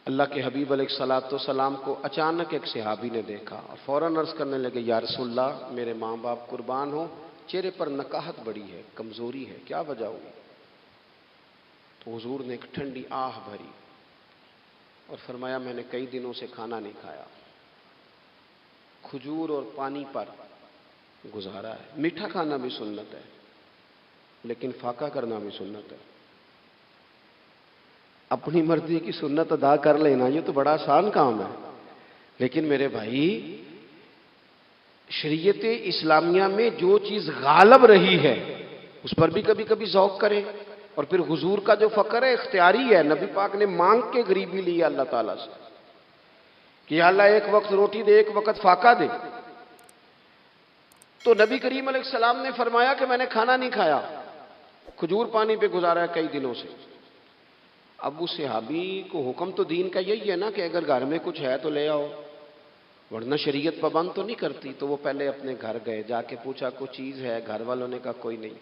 اللہ کے حبیب علیہ الصلوۃ والسلام کو اچانک ایک صحابی نے دیکھا اور فوراً عرض کرنے لگے یا رسول اللہ میرے ماں باپ قربان ہوں، چہرے پر نکاہت بڑی ہے، کمزوری ہے، کیا وجہ ہوئی؟ تو حضور نے ایک ٹھنڈی آہ بھری اور فرمایا میں نے کئی دنوں سے کھانا نہیں کھایا، کھجور اور پانی پر گزارا ہے۔ میٹھا کھانا بھی سنت ہے لیکن فاقہ کرنا بھی سنت ہے۔ اپنی مرضی کی سنت ادا کر لینا یہ تو بڑا آسان کام ہے، لیکن میرے بھائی شریعت اسلامیہ میں جو چیز غالب رہی ہے اس پر بھی کبھی کبھی ذوق کریں۔ اور پھر حضور کا جو فقر ہے اختیاری ہے، نبی پاک نے مانگ کے غریبی لی ہے اللہ تعالیٰ سے کہ یا اللہ ایک وقت روٹی دے، ایک وقت فاقہ دے۔ تو نبی کریم علیہ السلام نے فرمایا کہ میں نے کھانا نہیں کھایا، کھجور پانی پہ گزارا ہے کئی دنوں سے۔ اب اس صحابی کو حکم تو دین کا یہی ہے نا کہ اگر گھر میں کچھ ہے تو لے آؤ، ورنہ شریعت پابند تو نہیں کرتی۔ تو وہ پہلے اپنے گھر گئے، جا کے پوچھا کوئی چیز ہے؟ گھر والوں نے کہا کوئی نہیں۔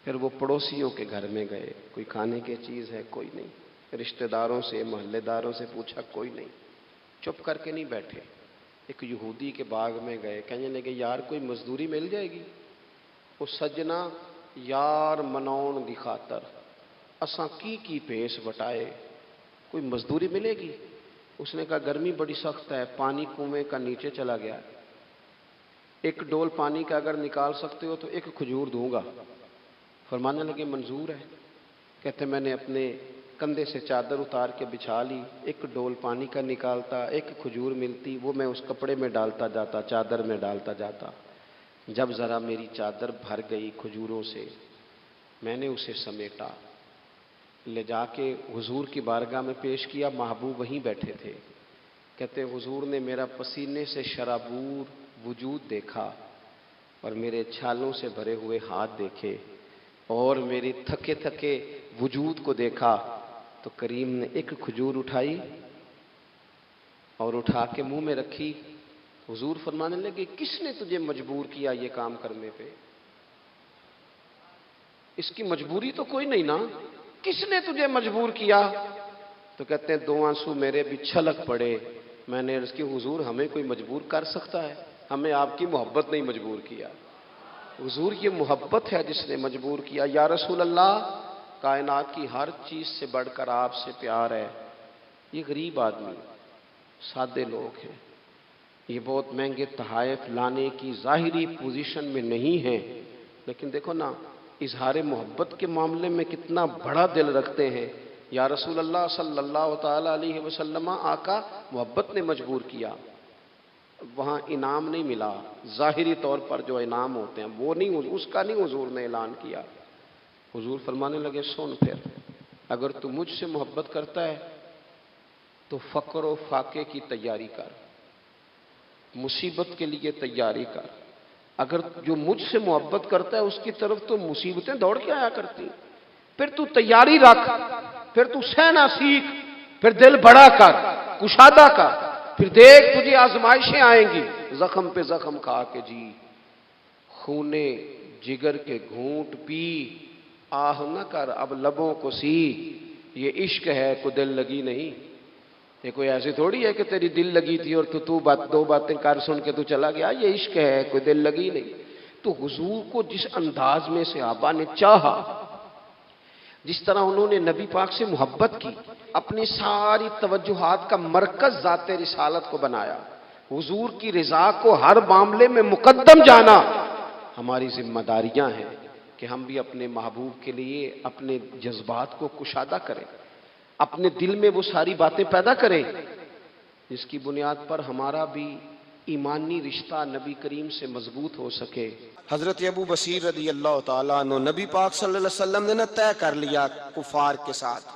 پھر وہ پڑوسیوں کے گھر میں گئے، کوئی کھانے کی چیز ہے؟ کوئی نہیں۔ رشتہ داروں سے، محلے داروں سے پوچھا، کوئی نہیں۔ چپ کر کے نہیں بیٹھے، ایک یہودی کے باغ میں گئے، کہنے لگے یار کوئی مزدوری مل جائے گی؟ وہ سجنا یار منون دی خاطر اساں کی پیش وٹائے، کوئی مزدوری ملے گی؟ اس نے کہا گرمی بڑی سخت ہے، پانی کنویں کا نیچے چلا گیا ہے، ایک ڈول پانی کا اگر نکال سکتے ہو تو ایک کھجور دوں گا۔ فرمانے لگے منظور ہے۔ کہتے میں نے اپنے کندھے سے چادر اتار کے بچھا لی، ایک ڈول پانی کا نکالتا، ایک کھجور ملتی، وہ میں اس کپڑے میں ڈالتا جاتا، چادر میں ڈالتا جاتا۔ جب ذرا میری چادر بھر گئی کھجوروں سے، میں نے اسے سمیٹا، لے جا کے حضور کی بارگاہ میں پیش کیا۔ محبوب وہیں بیٹھے تھے۔ کہتے حضور نے میرا پسینے سے شرابور وجود دیکھا اور میرے چھالوں سے بھرے ہوئے ہاتھ دیکھے اور میری تھکے تھکے وجود کو دیکھا تو کریم نے ایک کھجور اٹھائی اور اٹھا کے منہ میں رکھی۔ حضور فرمانے لگے کس نے تجھے مجبور کیا یہ کام کرنے پہ؟ اس کی مجبوری تو کوئی نہیں نا، کس نے تجھے مجبور کیا؟ تو کہتے ہیں دو آنسو میرے بھی چھلک پڑے۔ میں نے عرض کی حضور ہمیں کوئی مجبور کر سکتا ہے؟ ہمیں آپ کی محبت نہیں مجبور کیا، حضور یہ محبت ہے جس نے مجبور کیا۔ یا رسول اللہ کائنات کی ہر چیز سے بڑھ کر آپ سے پیار ہے۔ یہ غریب آدمی، سادے لوگ ہیں، یہ بہت مہنگے تحائف لانے کی ظاہری پوزیشن میں نہیں ہیں، لیکن دیکھو نا اظہار محبت کے معاملے میں کتنا بڑا دل رکھتے ہیں۔ یا رسول اللہ صلی اللہ تعالی علیہ وسلم آقا محبت نے مجبور کیا، وہاں انعام نہیں ملا، ظاہری طور پر جو انعام ہوتے ہیں وہ نہیں، اس کا نہیں حضور نے اعلان کیا۔ حضور فرمانے لگے سن پھر اگر تو مجھ سے محبت کرتا ہے تو فقر و فاقے کی تیاری کر، مصیبت کے لیے تیاری کر۔ اگر جو مجھ سے محبت کرتا ہے اس کی طرف تو مصیبتیں دوڑ کے آیا کرتی، پھر تو تیاری رکھ، پھر تو سہنا سیکھ، پھر دل بڑا کر، کشادہ کر، پھر دیکھ تجھے آزمائشیں آئیں گی، زخم پہ زخم کھا کے جی، خونے جگر کے گھونٹ پی، آہ نہ کر اب لبوں کو سی، یہ عشق ہے کو دل لگی نہیں۔ یہ کوئی ایسی تھوڑی ہے کہ تیری دل لگی تھی اور تو دو باتیں کر سن کے تو چلا گیا، یہ عشق ہے کوئی دل لگی نہیں۔ تو حضور کو جس انداز میں صحابہ نے چاہا، جس طرح انہوں نے نبی پاک سے محبت کی، اپنی ساری توجہات کا مرکز ذات رسالت کو بنایا، حضور کی رضا کو ہر معاملے میں مقدم جانا، ہماری ذمہ داریاں ہیں کہ ہم بھی اپنے محبوب کے لیے اپنے جذبات کو کشادہ کریں، اپنے دل میں وہ ساری باتیں پیدا کریں جس کی بنیاد پر ہمارا بھی ایمانی رشتہ نبی کریم سے مضبوط ہو سکے۔ حضرت ابو بصیر رضی اللہ تعالیٰ عنہ، نبی پاک صلی اللہ علیہ وسلم نے طے کر لیا کفار کے ساتھ،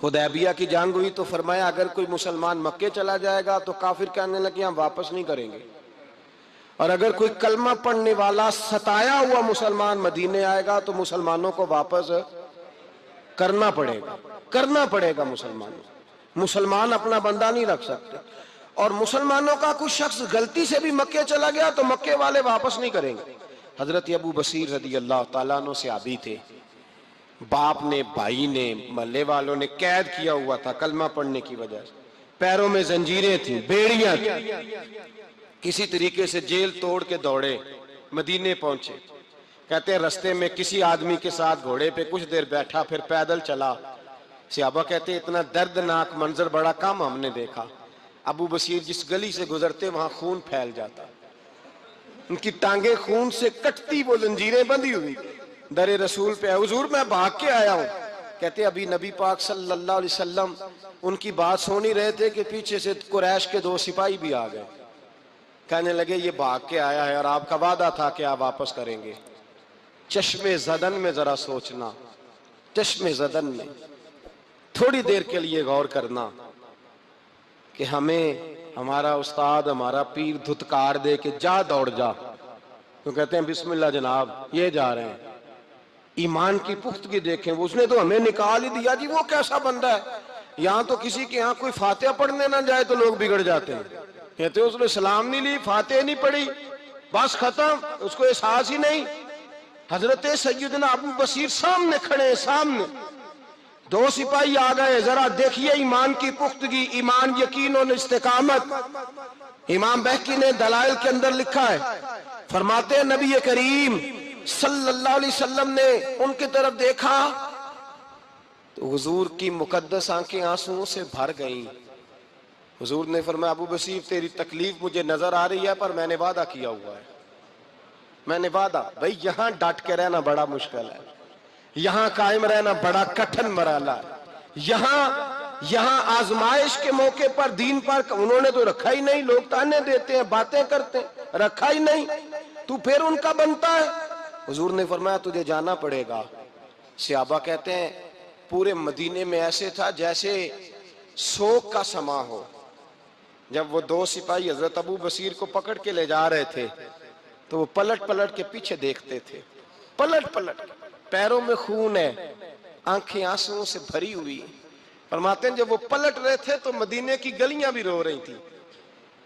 حدیبیہ کی جنگ ہوئی تو فرمایا اگر کوئی مسلمان مکے چلا جائے گا تو کافر کہنے لگے ہم واپس نہیں کریں گے، اور اگر کوئی کلمہ پڑھنے والا ستایا ہوا مسلمان مدینے آئے گا تو مسلمانوں کو واپس کرنا پڑے گا مسلمان اپنا بندہ نہیں رکھ سکتے، اور مسلمانوں کا کوئی شخص غلطی سے بھی مکے چلا گیا تو مکے والے واپس نہیں کریں گے۔ حضرت ابو بصیر رضی اللہ تعالیٰ عنہ صحابی تھے، باپ نے، بھائی نے، محلے والوں نے قید کیا ہوا تھا کلمہ پڑھنے کی وجہ سے، پیروں میں زنجیریں تھیں، بیڑیاں تھیں، کسی طریقے سے جیل توڑ کے دوڑے، مدینے پہنچے۔ کہتے ہیں رستے میں کسی آدمی کے ساتھ گھوڑے پہ کچھ دیر بیٹھا، پھر پیدل چلا۔ صحابہ کہتے ہیں اتنا دردناک منظر بڑا کم ہم نے دیکھا۔ ابو بصیر جس گلی سے گزرتے وہاں خون پھیل جاتا، ان کی ٹانگیں خون سے کٹتی، وہ زنجیریں بندھی ہوئی، در رسول پہ حضور میں بھاگ کے آیا ہوں۔ کہتے ابھی نبی پاک صلی اللہ علیہ وسلم ان کی بات سن ہی رہے تھے کہ پیچھے سے قریش کے 2 سپاہی بھی آ گئے۔ کہنے لگے یہ بھاگ کے آیا ہے اور آپ کا وعدہ تھا کہ آپ واپس کریں گے۔ چشم زدن میں ذرا سوچنا، چشم زدن میں تھوڑی دیر کے لیے غور کرنا کہ ہمیں ہمارا استاد، ہمارا پیر دھتکار دے کہ جا دوڑ جا، تو کہتے ہیں بسم اللہ جناب یہ جا رہے ہیں۔ ایمان کی پختگی دیکھیں، اس نے تو ہمیں نکال ہی دیا جی، وہ کیسا بندہ ہے۔ یہاں تو کسی کے یہاں کوئی فاتحہ پڑھنے نہ جائے تو لوگ بگڑ جاتے ہیں، کہتے ہیں اس نے سلام نہیں لی، فاتحہ نہیں پڑھی، بس ختم، اس کو احساس ہی نہیں۔ حضرت سیدنا ابو بصیر سامنے کھڑے، سامنے 2 سپاہی آ گئے، ذرا دیکھیے ایمان کی پختگی، ایمان، یقین اور استقامت۔ امام بہقی نے دلائل کے اندر لکھا ہے، فرماتے ہیں نبی کریم صلی اللہ علیہ وسلم نے ان کی طرف دیکھا تو حضور کی مقدس آنکھیں آنسوؤں سے بھر گئیں۔ حضور نے فرمایا ابو بصیر تیری تکلیف مجھے نظر آ رہی ہے، پر میں نے وعدہ کیا ہوا ہے، میں نے وعدہ۔ بھئی یہاں ڈٹ کے رہنا بڑا مشکل ہے، یہاں قائم رہنا بڑا کٹھن مرحلہ ہے، یہاں آزمائش کے موقع پر دین پر انہوں نے تو رکھا ہی نہیں، لوگ تانے دیتے ہیں، باتیں کرتے ہیں، رکھا ہی نہیں، تو پھر ان کا بنتا ہے۔ حضور نے فرمایا تجھے جانا پڑے گا۔ صحابہ کہتے ہیں پورے مدینے میں ایسے تھا جیسے سوگ کا سما ہو۔ جب وہ 2 سپاہی حضرت ابو بصیر کو پکڑ کے لے جا رہے تھے تو وہ پلٹ پلٹ کے پیچھے دیکھتے تھے، پلٹ پلٹ، پیروں میں خون ہے، آنکھیں آنسوؤں سے بھری ہوئی۔ فرماتے ہیں جب وہ پلٹ رہے تھے تو مدینے کی گلیاں بھی رو رہی تھیں۔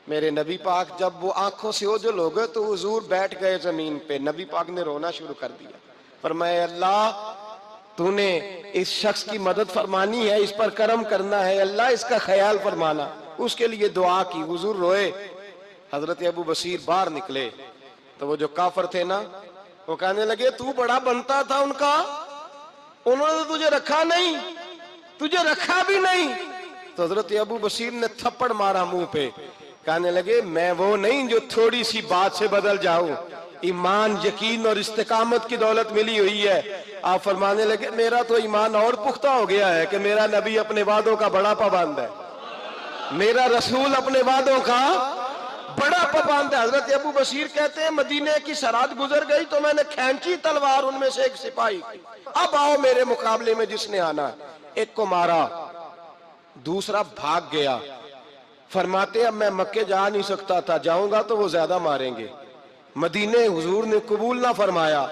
میرے نبی پاک جب وہ آنکھوں سے اوجھل ہو گئے تو حضور بیٹھ گئے زمین پہ، نبی پاک نے رونا شروع کر دیا۔ فرمایا اللہ تو نے اس شخص کی مدد فرمانی ہے، اس پر کرم کرنا ہے، اللہ اس کا خیال فرمانا، اس کے لیے دعا کی، حضور روئے۔ حضرت ابو بصیر باہر نکلے تو وہ جو کافر تھے نا وہ کہنے لگے تو بڑا بنتا تھا ان کا، انہوں نے تجھے رکھا نہیں، تجھے رکھا بھی نہیں۔ تو حضرت ابو بصیر نے تھپڑ مارا منہ پہ، کہنے لگے میں وہ نہیں جو تھوڑی سی بات سے بدل جاؤں، ایمان، یقین اور استقامت کی دولت ملی ہوئی ہے۔ آپ فرمانے لگے میرا تو ایمان اور پختہ ہو گیا ہے کہ میرا نبی اپنے وعدوں کا بڑا پابند ہے، میرا رسول اپنے وعدوں کا بڑا پابند ہے۔ حضرت ابو بصیر کہتے ہیں مدینے کی سرحد گزر گئی تو میں نے کھینچی تلوار ان میں سے ایک سپاہی کی، اب آؤ میرے مقابلے میں جس نے آنا ہے۔ ایک کو مارا، دوسرا بھاگ گیا۔ فرماتے ہیں اب میں مکے جا نہیں سکتا تھا، جاؤں گا تو وہ زیادہ ماریں گے، مدینے حضور نے قبول نہ فرمایا۔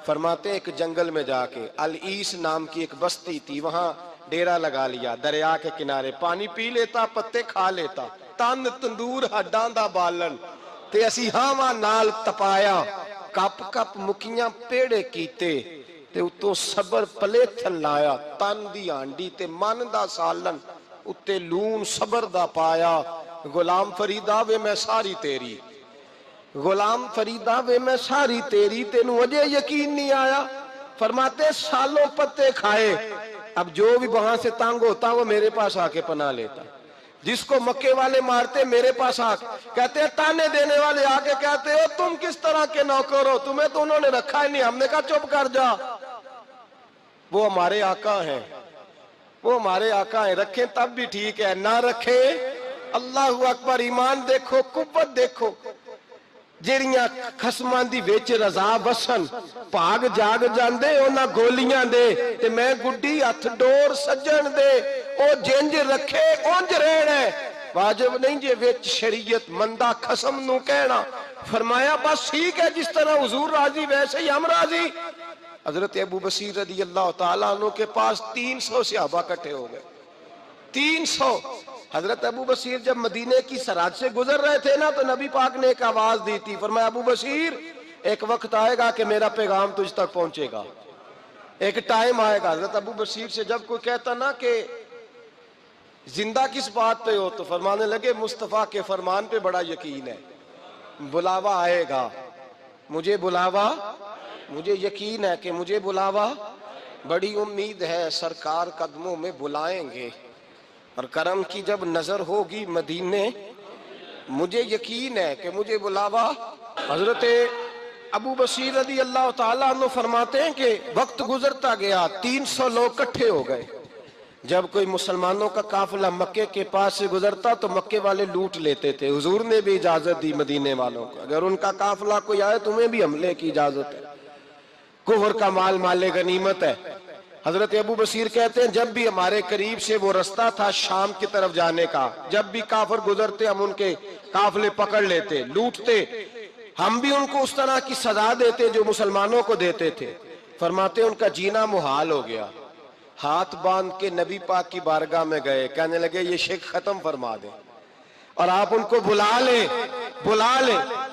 فرماتے ہیں ایک جنگل میں جا کے العیس نام کی ایک بستی تھی، وہاں ڈیرا لگا لیا، دریا کے کنارے، پانی پی لیتا، پتے کھا لیتا، تن تندور ہڈاں دا بالن تے اسی ہاواں نال تپایا، کپ کپ مکیاں پیڑے کیتے تے اتوں صبر پلیتھن لایا، تن دی ہانڈی تے من دا سالن اتے لون صبر دا پایا، غلام فریدا وے میں ساری تیری، غلام فریدا وے میں ساری تیری، تینوں وجہ یقین نہیں آیا۔ فرماتے سالوں پتے کھائے، اب جو بھی وہاں سے تانگ ہوتا وہ میرے پاس آ کے پناہ لیتا، جس کو مکے والے مارتے میرے پاس آ کے کہتے ہیں، تانے دینے والے آ کے کہتے ہو تم کس طرح کے نوکر ہو، تمہیں تو انہوں نے رکھا ہی نہیں۔ ہم نے کہا چپ کر جا، وہ ہمارے آقا ہیں، وہ ہمارے آقا ہیں، رکھیں تب بھی ٹھیک ہے، نہ رکھیں اللہ اکبر۔ ایمان دیکھو، قوت دیکھو، جیڑیاں خسماں دی وچ رضا وسن، پاگ جاگ جاندے اونا گولیاں دے تے میں گڈی ہتھ ڈور سجن دے، او جنج رکھے اونج رہنا ہے، واجب نہیں جے وچ شریعت مندہ خسم نو کہنا۔ فرمایا بس ٹھیک ہے، جس طرح حضور راضی ویسے ہی ہم راضی۔ حضرت ابو بصیر رضی اللہ تعالیٰ عنہ کے پاس 300 صحابہ کٹھے ہو گئے، 300۔ حضرت ابو بصیر جب مدینے کی سرحد سے گزر رہے تھے نا تو نبی پاک نے ایک آواز دی تھی، فرمایا ابو بصیر ایک وقت آئے گا کہ میرا پیغام تجھ تک پہنچے گا، ایک ٹائم آئے گا حضرت ابو بصیر سے جب کوئی کہتا نا کہ زندہ کس بات پہ ہو، تو فرمانے لگے مصطفیٰ کے فرمان پہ بڑا یقین ہے، بلاوا آئے گا، مجھے یقین ہے کہ مجھے بلاوا، بڑی امید ہے سرکار قدموں میں بلائیں گے، اور کرم کی جب نظر ہوگی مدینے، مجھے یقین ہے کہ مجھے بلاوا۔ حضرت ابو بصیر رضی اللہ تعالیٰ عنہ فرماتے ہیں کہ وقت گزرتا گیا، 300 لوگ اکٹھے ہو گئے۔ جب کوئی مسلمانوں کا قافلہ مکے کے پاس سے گزرتا تو مکے والے لوٹ لیتے تھے۔ حضور نے بھی اجازت دی مدینے والوں کو، اگر ان کا قافلہ کوئی آئے تمہیں بھی حملے کی اجازت ہے، کفر کا مال مال غنیمت ہے۔ حضرت ابو بصیر کہتے ہیں جب بھی ہمارے قریب سے وہ رستہ تھا شام کی طرف جانے کا، جب بھی کافر گزرتے ہم ان کے قافلے پکڑ لیتے، لوٹتے، ہم بھی ان کو اس طرح کی سزا دیتے جو مسلمانوں کو دیتے تھے۔ فرماتے ان کا جینا محال ہو گیا، ہاتھ باندھ کے نبی پاک کی بارگاہ میں گئے، کہنے لگے یہ شرک ختم فرما دیں اور آپ ان کو بلا لیں۔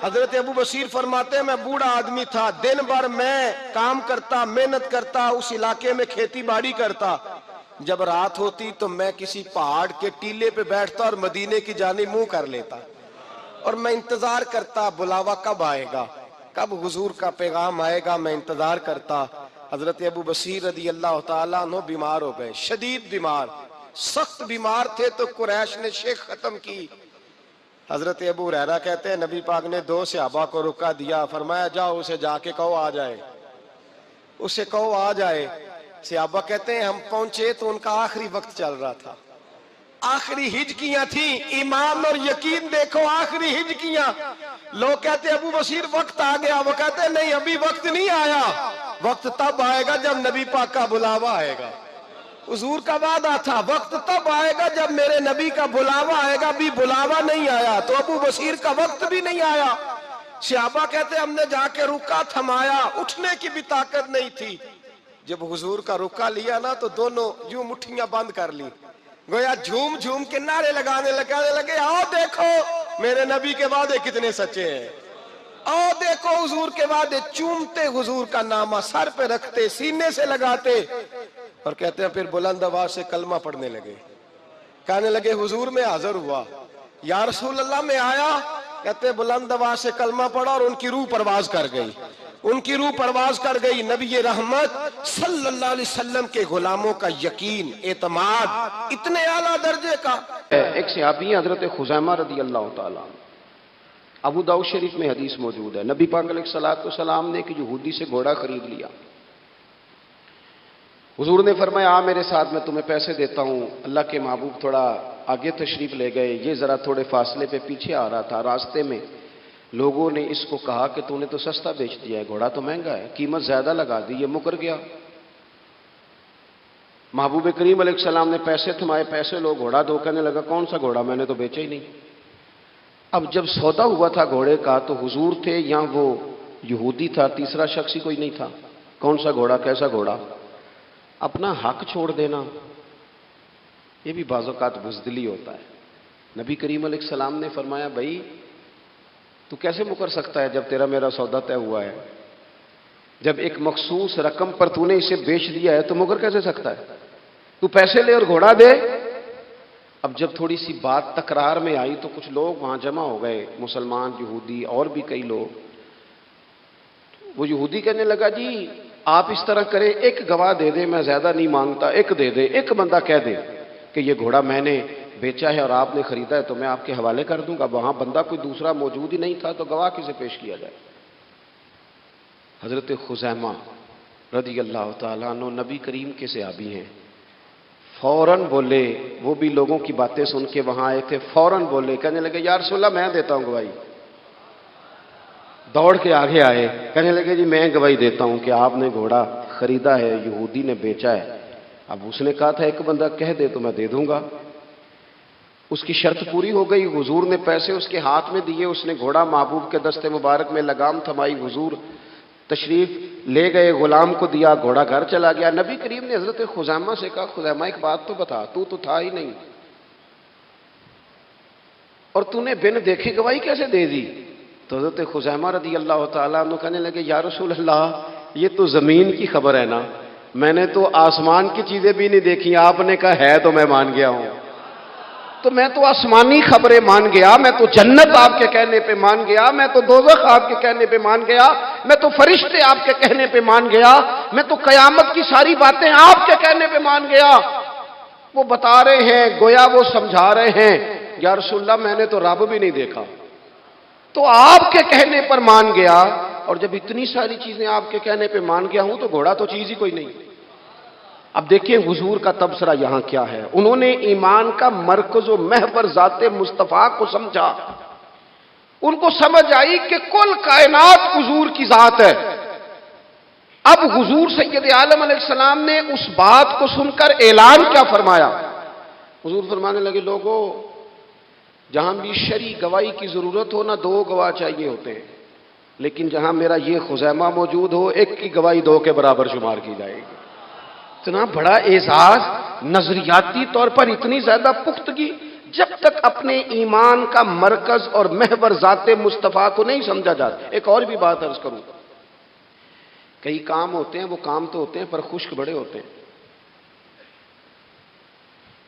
حضرت ابو بصیر فرماتے ہیں میں بوڑھا آدمی تھا، دن بھر میں کام کرتا، محنت کرتا، اس علاقے میں کھیتی باڑی کرتا، جب رات ہوتی تو میں کسی پہاڑ کے ٹیلے پہ بیٹھتا اور مدینے کی جانب منہ کر لیتا، اور میں انتظار کرتا بلاوا کب آئے گا، کب حضور کا پیغام آئے گا، میں انتظار کرتا۔ حضرت ابو بصیر رضی اللہ تعالیٰ عنہ بیمار ہو گئے، شدید بیمار، سخت بیمار تھے، تو قریش نے شیخ ختم کی۔ حضرت ابو ہریرہ کہتے ہیں نبی پاک نے 2 صحابہ کو رکا دیا، فرمایا جاؤ اسے جا کے کہو آ جائے، اسے کہو آ جائے۔ صحابہ کہتے ہیں ہم پہنچے تو ان کا آخری وقت چل رہا تھا، آخری ہجکیاں تھیں، ایمان اور یقین دیکھو، آخری ہجکیاں۔ لوگ کہتے ہیں ابو بصیر وقت آ گیا، وہ کہتے ہیں نہیں ابھی وقت نہیں آیا، وقت تب آئے گا جب نبی پاک کا بلاوا آئے گا۔ حضور کا وعدہ تھا وقت تب آئے گا جب میرے نبی کا بلاوا آئے گا، بھی بلاوا نہیں آیا تو ابو بصیر کا وقت بھی نہیں آیا۔ صحابہ کہتے ہیں ہم نے جا کے رکا تھمایا، اٹھنے کی بھی طاقت نہیں تھی۔ جب حضور کا رکا لیا نا تو دونوں یوں مٹھیاں بند کر لی، گویا جھوم جھوم کے نعرے لگانے لگے آؤ دیکھو میرے نبی کے وعدے کتنے سچے ہیں، آؤ دیکھو حضور کے وعدے۔ چومتے حضور کا نامہ سر پہ رکھتے، سینے سے لگاتے، اور کہتے ہیں پھر بلند آواز سے کلمہ پڑھنے لگے، کہنے لگے حضور میں حاضر ہوا، یا رسول اللہ میں آیا، کہتے ہیں بلند آواز سے کلمہ پڑھا اور ان کی روح پرواز کر گئی، ان کی روح پرواز کر گئی۔ نبی رحمت صلی اللہ علیہ وسلم کے غلاموں کا یقین، اعتماد اتنے اعلیٰ درجے کا۔ ایک صحابی ہیں حضرت خزیمہ رضی اللہ تعالیٰ، ابو داؤد شریف میں حدیث موجود ہے، نبی پاک علیہ السلام نے ایک یہودی سے گھوڑا خرید لیا۔ حضور نے فرمایا آ میرے ساتھ میں تمہیں پیسے دیتا ہوں۔ اللہ کے محبوب تھوڑا آگے تشریف لے گئے، یہ ذرا تھوڑے فاصلے پہ پیچھے آ رہا تھا، راستے میں لوگوں نے اس کو کہا کہ تو نے تو سستا بیچ دیا ہے، گھوڑا تو مہنگا ہے، قیمت زیادہ لگا دی، یہ مکر گیا۔ محبوب کریم علیہ السلام نے پیسے تھمائے، پیسے لو، گھوڑا دو، کہنے لگا کون سا گھوڑا، میں نے تو بیچا ہی نہیں۔ اب جب سودا ہوا تھا گھوڑے کا تو حضور تھے یا وہ یہودی تھا، تیسرا شخص ہی کوئی نہیں تھا، کون سا گھوڑا، کیسا گھوڑا۔ اپنا حق چھوڑ دینا یہ بھی بعض اوقات بزدلی ہوتا ہے۔ نبی کریم علیہ السلام نے فرمایا بھائی تو کیسے مکر سکتا ہے جب تیرا میرا سودا طے ہوا ہے، جب ایک مخصوص رقم پر تو نے اسے بیچ دیا ہے تو مکر کیسے سکتا ہے، تو پیسے لے اور گھوڑا دے۔ اب جب تھوڑی سی بات تکرار میں آئی تو کچھ لوگ وہاں جمع ہو گئے، مسلمان، یہودی اور بھی کئی لوگ۔ وہ یہودی کہنے لگا جی آپ اس طرح کریں، ایک گواہ دے دے، میں زیادہ نہیں مانگتا، ایک دے دے، ایک بندہ کہہ دے کہ یہ گھوڑا میں نے بیچا ہے اور آپ نے خریدا ہے تو میں آپ کے حوالے کر دوں گا۔ وہاں بندہ کوئی دوسرا موجود ہی نہیں تھا تو گواہ کسے پیش کیا جائے۔ حضرت خزیمہ رضی اللہ تعالیٰ عنہ نبی کریم کے صحابی ہیں، فوراً بولے، وہ بھی لوگوں کی باتیں سن کے وہاں آئے تھے، فوراً بولے، کہنے لگے یا رسول اللہ میں دیتا ہوں گواہی۔ دوڑ کے آگے آئے، کہنے لگے جی میں گواہی دیتا ہوں کہ آپ نے گھوڑا خریدا ہے، یہودی نے بیچا ہے۔ اب اس نے کہا تھا ایک بندہ کہہ دے تو میں دے دوں گا۔ اس کی شرط پوری ہو گئی، حضور نے پیسے اس کے ہاتھ میں دیے، اس نے گھوڑا محبوب کے دستے مبارک میں لگام تھمائی، حضور تشریف لے گئے، غلام کو دیا، گھوڑا گھر چلا گیا۔ نبی کریم نے حضرت خزیمہ سے کہا خزیمہ ایک بات تو بتا، تو تھا ہی نہیں اور تو نے بن دیکھے گواہی کیسے دے دی؟ تو حضرت خزیمہ رضی اللہ تعالیٰ عنہ کہنے لگے یا رسول اللہ یہ تو زمین کی خبر ہے نا، میں نے تو آسمان کی چیزیں بھی نہیں دیکھی، آپ نے کہا ہے تو میں مان گیا ہوں۔ تو میں تو آسمانی خبریں مان گیا، میں تو جنت آپ کے کہنے پہ مان گیا، میں تو دوزخ آپ کے کہنے پہ مان گیا، میں تو فرشتے آپ کے کہنے پہ مان گیا، میں تو قیامت کی ساری باتیں آپ کے کہنے پہ مان گیا۔ وہ بتا رہے ہیں، گویا وہ سمجھا رہے ہیں، یا رسول اللہ میں نے تو رب بھی نہیں دیکھا، تو آپ کے کہنے پر مان گیا۔ اور جب اتنی ساری چیزیں آپ کے کہنے پہ مان گیا ہوں تو گھوڑا تو چیز ہی کوئی نہیں۔ اب دیکھیں حضور کا تبصرہ یہاں کیا ہے۔ انہوں نے ایمان کا مرکز و محور ذات مصطفیٰ کو سمجھا، ان کو سمجھ آئی کہ کل کائنات حضور کی ذات ہے۔ اب حضور سید عالم علیہ السلام نے اس بات کو سن کر اعلان کیا فرمایا؟ حضور فرمانے لگے، لوگوں جہاں بھی شرعی گواہی کی ضرورت ہو نہ دو گواہ چاہیے ہوتے ہیں، لیکن جہاں میرا یہ خزیمہ موجود ہو، ایک کی گواہی دو کے برابر شمار کی جائے گی۔ اتنا بڑا اعزاز، نظریاتی طور پر اتنی زیادہ پختگی، جب تک اپنے ایمان کا مرکز اور محور ذات مصطفیٰ کو نہیں سمجھا جاتا۔ ایک اور بھی بات عرض کروں، کئی کام ہوتے ہیں، وہ کام تو ہوتے ہیں پر خشک بڑے ہوتے ہیں۔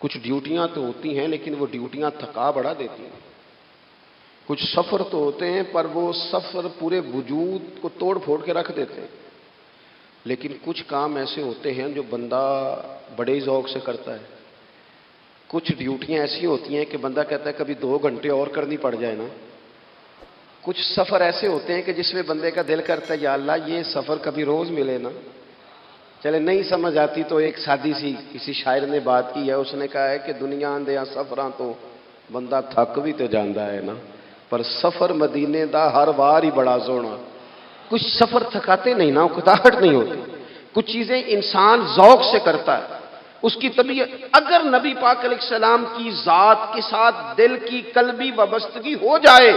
کچھ ڈیوٹیاں تو ہوتی ہیں لیکن وہ ڈیوٹیاں تھکا بڑا دیتی ہیں۔ کچھ سفر تو ہوتے ہیں پر وہ سفر پورے وجود کو توڑ پھوڑ کے رکھ دیتے ہیں۔ لیکن کچھ کام ایسے ہوتے ہیں جو بندہ بڑے ذوق سے کرتا ہے۔ کچھ ڈیوٹیاں ایسی ہوتی ہیں کہ بندہ کہتا ہے کبھی 2 گھنٹے اور کرنی پڑ جائے نا۔ کچھ سفر ایسے ہوتے ہیں کہ جس میں بندے کا دل کرتا ہے یا اللہ یہ سفر کبھی روز ملے نا۔ چلے نہیں سمجھ آتی تو ایک سادی سی کسی شاعر نے بات کی ہے، اس نے کہا ہے کہ دنیا اندیاں سفراں تو بندہ تھک بھی تو جاندا ہے نا، پر سفر مدینے دا ہر وار ہی بڑا سونا۔ کچھ سفر تھکاتے نہیں نا، اکتاہٹ نہیں ہوتی۔ کچھ چیزیں انسان ذوق سے کرتا ہے، اس کی طبیعت۔ اگر نبی پاک علیہ السلام کی ذات کے ساتھ دل کی قلبی وابستگی ہو جائے،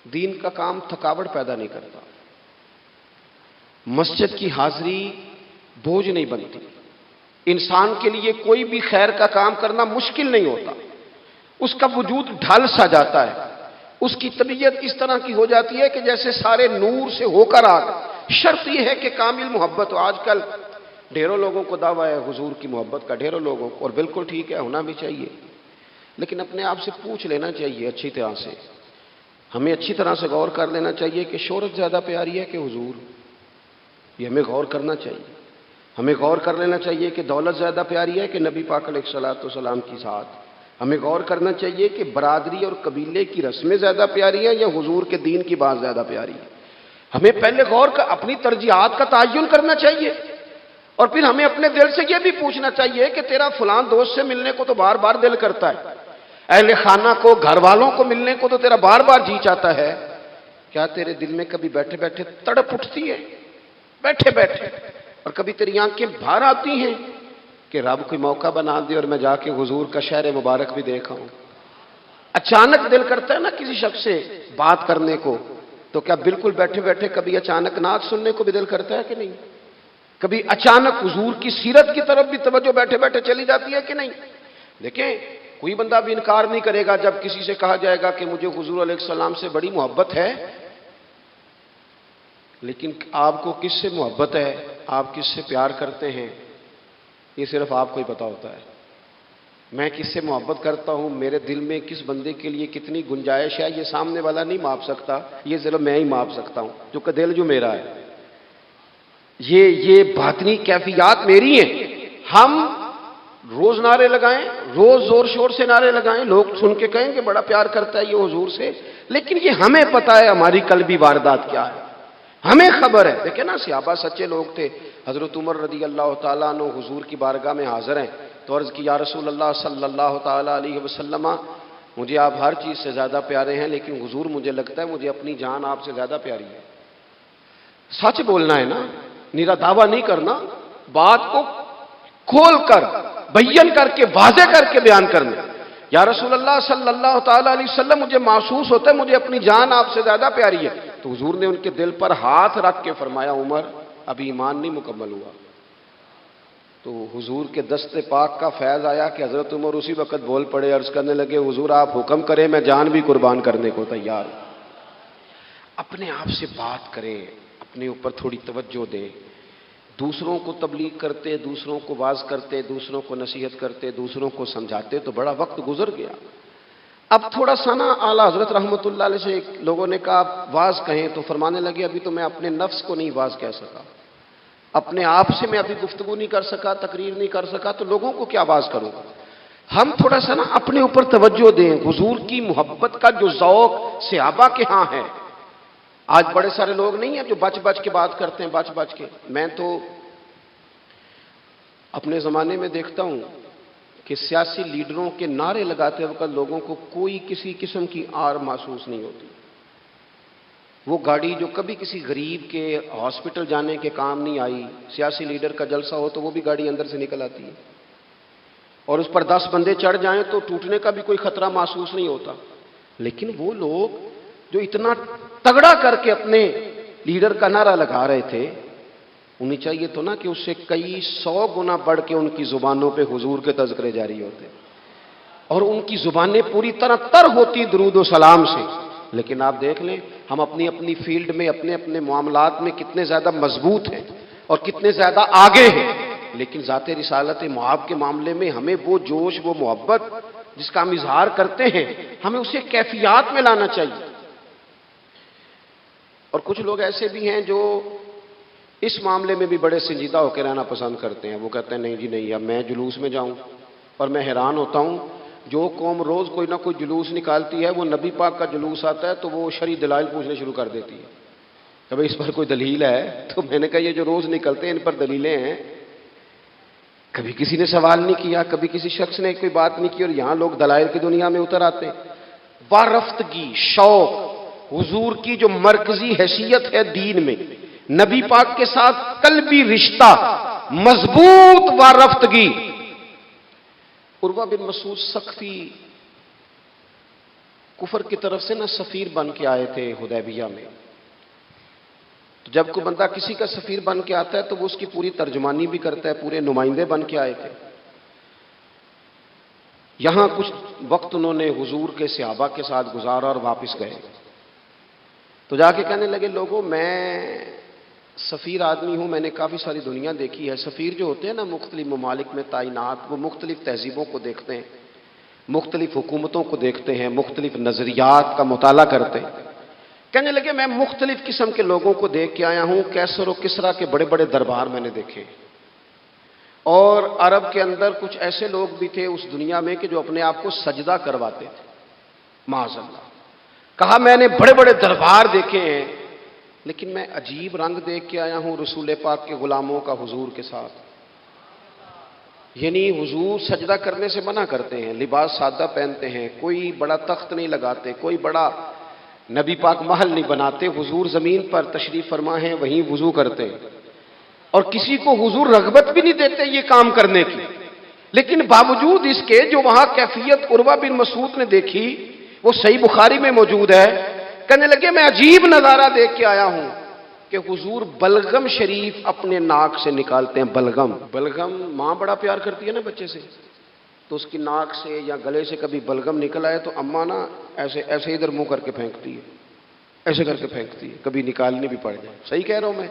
دین کا کام تھکاوٹ پیدا نہیں کرتا۔ مسجد کی حاضری بوجھ نہیں بنتی۔ انسان کے لیے کوئی بھی خیر کا کام کرنا مشکل نہیں ہوتا، اس کا وجود ڈھل سا جاتا ہے، اس کی طبیعت اس طرح کی ہو جاتی ہے کہ جیسے سارے نور سے ہو کر آ گئے۔ شرط یہ ہے کہ کامل محبت ہو۔ آج کل ڈھیروں لوگوں کو دعویٰ ہے حضور کی محبت کا، ڈھیروں لوگوں کو، اور بالکل ٹھیک ہے، ہونا بھی چاہیے، لیکن اپنے آپ سے پوچھ لینا چاہیے اچھی طرح سے، ہمیں اچھی طرح سے غور کر لینا چاہیے کہ شہرت زیادہ پیاری ہے کہ حضور؟ یہ ہمیں غور کرنا چاہیے۔ ہمیں غور کر لینا چاہیے کہ دولت زیادہ پیاری ہے کہ نبی پاک علیہ الصلوۃ والسلام کی ذات؟ ہمیں غور کرنا چاہیے کہ برادری اور قبیلے کی رسمیں زیادہ پیاری ہیں یا حضور کے دین کی بات زیادہ پیاری ہے؟ ہمیں پہلے غور کر اپنی ترجیحات کا تعین کرنا چاہیے، اور پھر ہمیں اپنے دل سے یہ بھی پوچھنا چاہیے کہ تیرا فلاں دوست سے ملنے کو تو بار بار دل کرتا ہے، اہل خانہ کو، گھر والوں کو ملنے کو تو تیرا بار بار جی چاہتا ہے، کیا تیرے دل میں کبھی بیٹھے بیٹھے تڑپ اٹھتی ہے؟ بیٹھے بیٹھے، اور کبھی تیری آنکھیں باہر آتی ہیں کہ رب کوئی موقع بنا دے اور میں جا کے حضور کا شہر مبارک بھی دیکھا ہوں؟ اچانک دل کرتا ہے نا کسی شخص سے بات کرنے کو، تو کیا بالکل بیٹھے بیٹھے کبھی اچانک نعت سننے کو بھی دل کرتا ہے کہ نہیں؟ کبھی اچانک حضور کی سیرت کی طرف بھی توجہ بیٹھے بیٹھے چلی جاتی ہے کہ نہیں؟ دیکھیں کوئی بندہ بھی انکار نہیں کرے گا جب کسی سے کہا جائے گا کہ مجھے حضور علیہ السلام سے بڑی محبت ہے، لیکن آپ کو کس سے محبت ہے، آپ کس سے پیار کرتے ہیں، یہ صرف آپ کو ہی پتا ہوتا ہے۔ میں کس سے محبت کرتا ہوں، میرے دل میں کس بندے کے لیے کتنی گنجائش ہے، یہ سامنے والا نہیں ماپ سکتا، یہ صرف میں ہی ماپ سکتا ہوں، جو کہ دل جو میرا ہے۔ یہ باطنی کیفیات میری ہیں۔ ہم روز نعرے لگائیں، روز زور شور سے نعرے لگائیں، لوگ سن کے کہیں کہ بڑا پیار کرتا ہے یہ حضور سے، لیکن یہ ہمیں پتا ہے ہماری قلبی واردات کیا ہے، ہمیں خبر ہے۔ دیکھیں نا صحابہ سچے لوگ تھے۔ حضرت عمر رضی اللہ تعالیٰ عنہ حضور کی بارگاہ میں حاضر ہیں تو عرض کی، یا رسول اللہ صلی اللہ تعالیٰ علیہ وسلم، مجھے آپ ہر چیز سے زیادہ پیارے ہیں، لیکن حضور مجھے لگتا ہے مجھے اپنی جان آپ سے زیادہ پیاری ہے۔ سچ بولنا ہے نا، نیرا دعویٰ نہیں کرنا، بات کو کھول کر بیان کر کے واضح کر کے بیان کرنا۔ یا رسول اللہ صلی اللہ تعالیٰ علیہ وسلم، مجھے محسوس ہوتا ہے مجھے اپنی جان آپ سے زیادہ پیاری ہے۔ تو حضور نے ان کے دل پر ہاتھ رکھ کے فرمایا، عمر ابھی ایمان نہیں مکمل ہوا۔ تو حضور کے دست پاک کا فیض آیا کہ حضرت عمر اسی وقت بول پڑے، عرض کرنے لگے، حضور آپ حکم کریں میں جان بھی قربان کرنے کو تیار ہوں۔ اپنے آپ سے بات کریں، اپنے اوپر تھوڑی توجہ دیں۔ دوسروں کو تبلیغ کرتے، دوسروں کو واعظ کرتے، دوسروں کو نصیحت کرتے، دوسروں کو سمجھاتے تو بڑا وقت گزر گیا۔ اب تھوڑا سا نا اعلیٰ حضرت رحمۃ اللہ علیہ سے لوگوں نے کہا واعظ کہیں، تو فرمانے لگے ابھی تو میں اپنے نفس کو نہیں واعظ کہہ سکا، اپنے آپ سے میں ابھی گفتگو نہیں کر سکا، تقریر نہیں کر سکا، تو لوگوں کو کیا واعظ کروں؟ ہم تھوڑا سا نا اپنے اوپر توجہ دیں۔ حضور کی محبت کا جو ذوق صحابہ کے ہاں ہے، آج بڑے سارے لوگ نہیں ہیں جو بچ بچ کے بات کرتے ہیں، بچ بچ کے۔ میں تو اپنے زمانے میں دیکھتا ہوں کہ سیاسی لیڈروں کے نعرے لگاتے وقت لوگوں کو کوئی کسی قسم کی آر محسوس نہیں ہوتی۔ وہ گاڑی جو کبھی کسی غریب کے ہاسپٹل جانے کے کام نہیں آئی، سیاسی لیڈر کا جلسہ ہو تو وہ بھی گاڑی اندر سے نکل آتی ہے، اور اس پر 10 بندے چڑھ جائیں تو ٹوٹنے کا بھی کوئی خطرہ محسوس نہیں ہوتا۔ لیکن وہ لوگ جو اتنا تگڑا کر کے اپنے لیڈر کا نعرہ لگا رہے تھے، انہیں چاہیے تو نا کہ اس سے کئی 100 گنا بڑھ کے ان کی زبانوں پہ حضور کے تذکرے جاری ہوتے، اور ان کی زبانیں پوری طرح تر ہوتی درود و سلام سے۔ لیکن آپ دیکھ لیں ہم اپنی اپنی فیلڈ میں، اپنے اپنے معاملات میں کتنے زیادہ مضبوط ہیں اور کتنے زیادہ آگے ہیں، لیکن ذات رسالت معاب کے معاملے میں ہمیں وہ جوش، وہ محبت جس کا ہم اظہار کرتے ہیں، ہمیں اسے کیفیات میں لانا چاہیے۔ اور کچھ لوگ ایسے بھی ہیں جو اس معاملے میں بھی بڑے سنجیدہ ہو کے رہنا پسند کرتے ہیں۔ وہ کہتے ہیں نہیں جی نہیں، اب میں جلوس میں جاؤں؟ اور میں حیران ہوتا ہوں، جو قوم روز کوئی نہ کوئی جلوس نکالتی ہے، وہ نبی پاک کا جلوس آتا ہے تو وہ شرعی دلائل پوچھنے شروع کر دیتی ہے کہ بھئی اس پر کوئی دلیل ہے؟ تو میں نے کہا یہ جو روز نکلتے ہیں ان پر دلیلیں ہیں؟ کبھی کسی نے سوال نہیں کیا، کبھی کسی شخص نے کوئی بات نہیں کی، اور یہاں لوگ دلائل کی دنیا میں اتر آتے ہیں۔ وارفتگی، شوق، حضور کی جو مرکزی حیثیت ہے دین میں، نبی پاک کے ساتھ قلبی رشتہ، مضبوط وارفتگی۔ عروہ بن مسعود ثقفی کفر کی طرف سے نہ سفیر بن کے آئے تھے حدیبیہ میں۔ تو جب کوئی بندہ کسی کا سفیر بن کے آتا ہے تو وہ اس کی پوری ترجمانی بھی کرتا ہے، پورے نمائندے بن کے آئے تھے۔ یہاں کچھ وقت انہوں نے حضور کے صحابہ کے ساتھ گزارا اور واپس گئے، تو جا کے کہنے لگے لوگوں میں سفیر آدمی ہوں، میں نے کافی ساری دنیا دیکھی ہے۔ سفیر جو ہوتے ہیں نا مختلف ممالک میں تعینات، وہ مختلف تہذیبوں کو دیکھتے ہیں، مختلف حکومتوں کو دیکھتے ہیں، مختلف نظریات کا مطالعہ کرتے ہیں۔ کہنے لگے میں مختلف قسم کے لوگوں کو دیکھ کے آیا ہوں، کیسر و کسریٰ کے بڑے بڑے دربار میں نے دیکھے، اور عرب کے اندر کچھ ایسے لوگ بھی تھے اس دنیا میں کہ جو اپنے آپ کو سجدہ کرواتے تھے، معاذ اللہ۔ کہا میں نے بڑے بڑے دربار دیکھے ہیں، لیکن میں عجیب رنگ دیکھ کے آیا ہوں رسول پاک کے غلاموں کا حضور کے ساتھ۔ یعنی حضور سجدہ کرنے سے منع کرتے ہیں، لباس سادہ پہنتے ہیں، کوئی بڑا تخت نہیں لگاتے، کوئی بڑا نبی پاک محل نہیں بناتے، حضور زمین پر تشریف فرما ہیں، وہیں وضو کرتے ہیں، اور کسی کو حضور رغبت بھی نہیں دیتے یہ کام کرنے کی۔ لیکن باوجود اس کے جو وہاں کیفیت عروہ بن مسعود نے دیکھی وہ صحیح بخاری میں موجود ہے۔ کہنے لگے میں عجیب نظارہ دیکھ کے آیا ہوں کہ حضور بلغم شریف اپنے ناک سے نکالتے ہیں۔ بلغم ماں بڑا پیار کرتی ہے نا بچے سے، تو اس کی ناک سے یا گلے سے کبھی بلغم نکل آئے تو اماں نا ایسے ایسے ادھر منہ کر کے پھینکتی ہے، ایسے کر کے پھینکتی ہے، کبھی نکالنے بھی پڑ جائے۔ صحیح کہہ رہا ہوں میں؟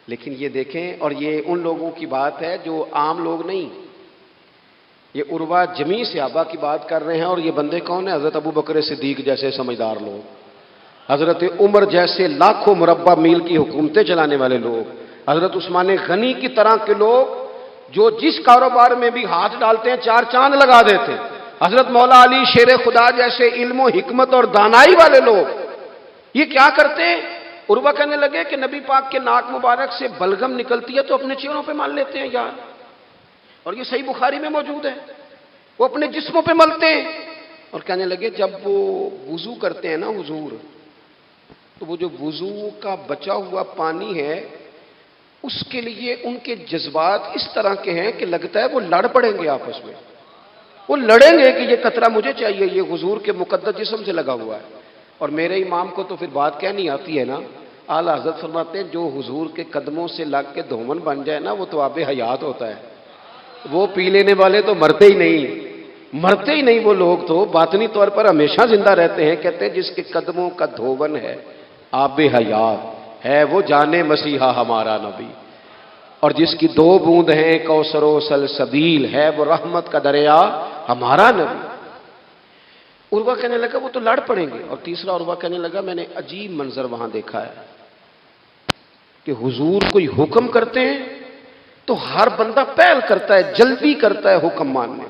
لیکن یہ دیکھیں، اور یہ ان لوگوں کی بات ہے جو عام لوگ نہیں، یہ عروہ جمیع صحابہ کی بات کر رہے ہیں۔ اور یہ بندے کون ہیں؟ حضرت ابو بکر صدیق جیسے سمجھدار لوگ، حضرت عمر جیسے لاکھوں مربع میل کی حکومتیں چلانے والے لوگ، حضرت عثمان غنی کی طرح کے لوگ جو جس کاروبار میں بھی ہاتھ ڈالتے ہیں 4 چاند لگا دیتے ہیں، حضرت مولا علی شیر خدا جیسے علم و حکمت اور دانائی والے لوگ، یہ کیا کرتے ہیں؟ عروہ کہنے لگے کہ نبی پاک کے ناک مبارک سے بلغم نکلتی ہے تو اپنے چہروں پہ مان لیتے ہیں یار، اور یہ صحیح بخاری میں موجود ہے، وہ اپنے جسموں پہ ملتے ہیں۔ اور کہنے لگے جب وہ وضو کرتے ہیں نا حضور، تو وہ جو وضو کا بچا ہوا پانی ہے اس کے لیے ان کے جذبات اس طرح کے ہیں کہ لگتا ہے وہ لڑ پڑیں گے آپس میں، وہ لڑیں گے کہ یہ قطرہ مجھے چاہیے، یہ حضور کے مقدس جسم سے لگا ہوا ہے۔ اور میرے امام کو تو پھر بات کہنی آتی ہے نا، اعلیٰ حضرت فرماتے ہیں جو حضور کے قدموں سے لگ کے دھومن بن جائے نا وہ تو آب حیات ہوتا ہے، وہ پی لینے والے تو مرتے ہی نہیں، وہ لوگ تو باطنی طور پر ہمیشہ زندہ رہتے ہیں۔ کہتے ہیں جس کے قدموں کا دھوون ہے آب حیات ہے، وہ جانے مسیحا ہمارا نبی۔ اور جس کی 2 بوند ہیں کوثر و سلسبیل ہے وہ رحمت کا دریا ہمارا نبی۔ عروہ کہنے لگا وہ تو لڑ پڑیں گے، اور تیسرا عروہ کہنے لگا میں نے عجیب منظر وہاں دیکھا ہے کہ حضور کوئی حکم کرتے ہیں تو ہر بندہ پہل کرتا ہے، جلدی کرتا ہے حکم ماننے،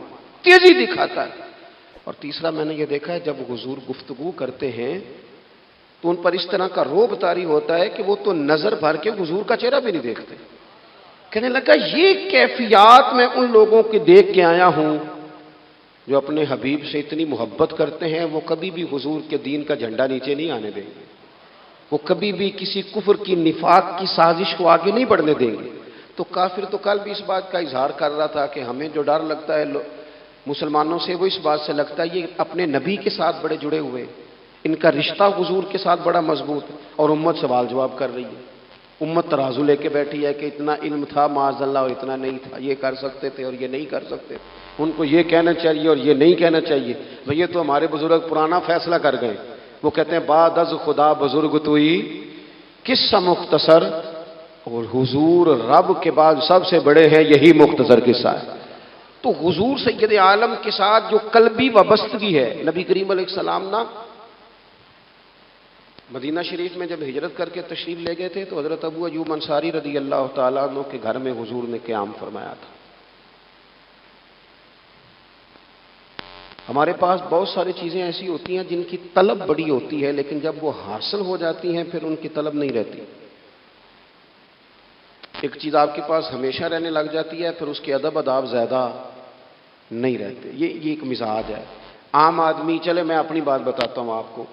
تیزی دکھاتا ہے۔ اور تیسرا میں نے یہ دیکھا ہے جب حضور گفتگو کرتے ہیں تو ان پر اس طرح کا رعب طاری ہوتا ہے کہ وہ تو نظر بھر کے حضور کا چہرہ بھی نہیں دیکھتے۔ کہنے لگا یہ کیفیات میں ان لوگوں کے دیکھ کے آیا ہوں جو اپنے حبیب سے اتنی محبت کرتے ہیں، وہ کبھی بھی حضور کے دین کا جھنڈا نیچے نہیں آنے دیں گے، وہ کبھی بھی کسی کفر کی نفاق کی سازش کو آگے نہیں بڑھنے دیں گے۔ تو کافر تو کل بھی اس بات کا اظہار کر رہا تھا کہ ہمیں جو ڈر لگتا ہے مسلمانوں سے وہ اس بات سے لگتا ہے یہ اپنے نبی کے ساتھ بڑے جڑے ہوئے، ان کا رشتہ حضور کے ساتھ بڑا مضبوط ہے، اور امت سوال جواب کر رہی ہے۔ امت ترازو لے کے بیٹھی ہے کہ اتنا علم تھا معاذ اللہ اور اتنا نہیں تھا، یہ کر سکتے تھے اور یہ نہیں کر سکتے، ان کو یہ کہنا چاہیے اور یہ نہیں کہنا چاہیے۔ بھئی یہ تو ہمارے بزرگ پرانا فیصلہ کر گئے، وہ کہتے ہیں بعد از خدا بزرگ توئی قصہ مختصر، اور حضور رب کے بعد سب سے بڑے ہیں، یہی مختصر قصہ ہے۔ تو حضور سید عالم کے ساتھ جو قلبی وابستگی ہے، نبی کریم علیہ السلام نا مدینہ شریف میں جب ہجرت کر کے تشریف لے گئے تھے تو حضرت ابو ایوب انصاری رضی اللہ تعالیٰ عنہ کے گھر میں حضور نے قیام فرمایا تھا۔ ہمارے پاس بہت ساری چیزیں ایسی ہوتی ہیں جن کی طلب بڑی ہوتی ہے، لیکن جب وہ حاصل ہو جاتی ہیں پھر ان کی طلب نہیں رہتی۔ ایک چیز آپ کے پاس ہمیشہ رہنے لگ جاتی ہے، پھر اس کے ادب آداب زیادہ نہیں رہتے۔ یہ ایک مزاج ہے عام آدمی۔ چلے میں اپنی بات بتاتا ہوں آپ کو۔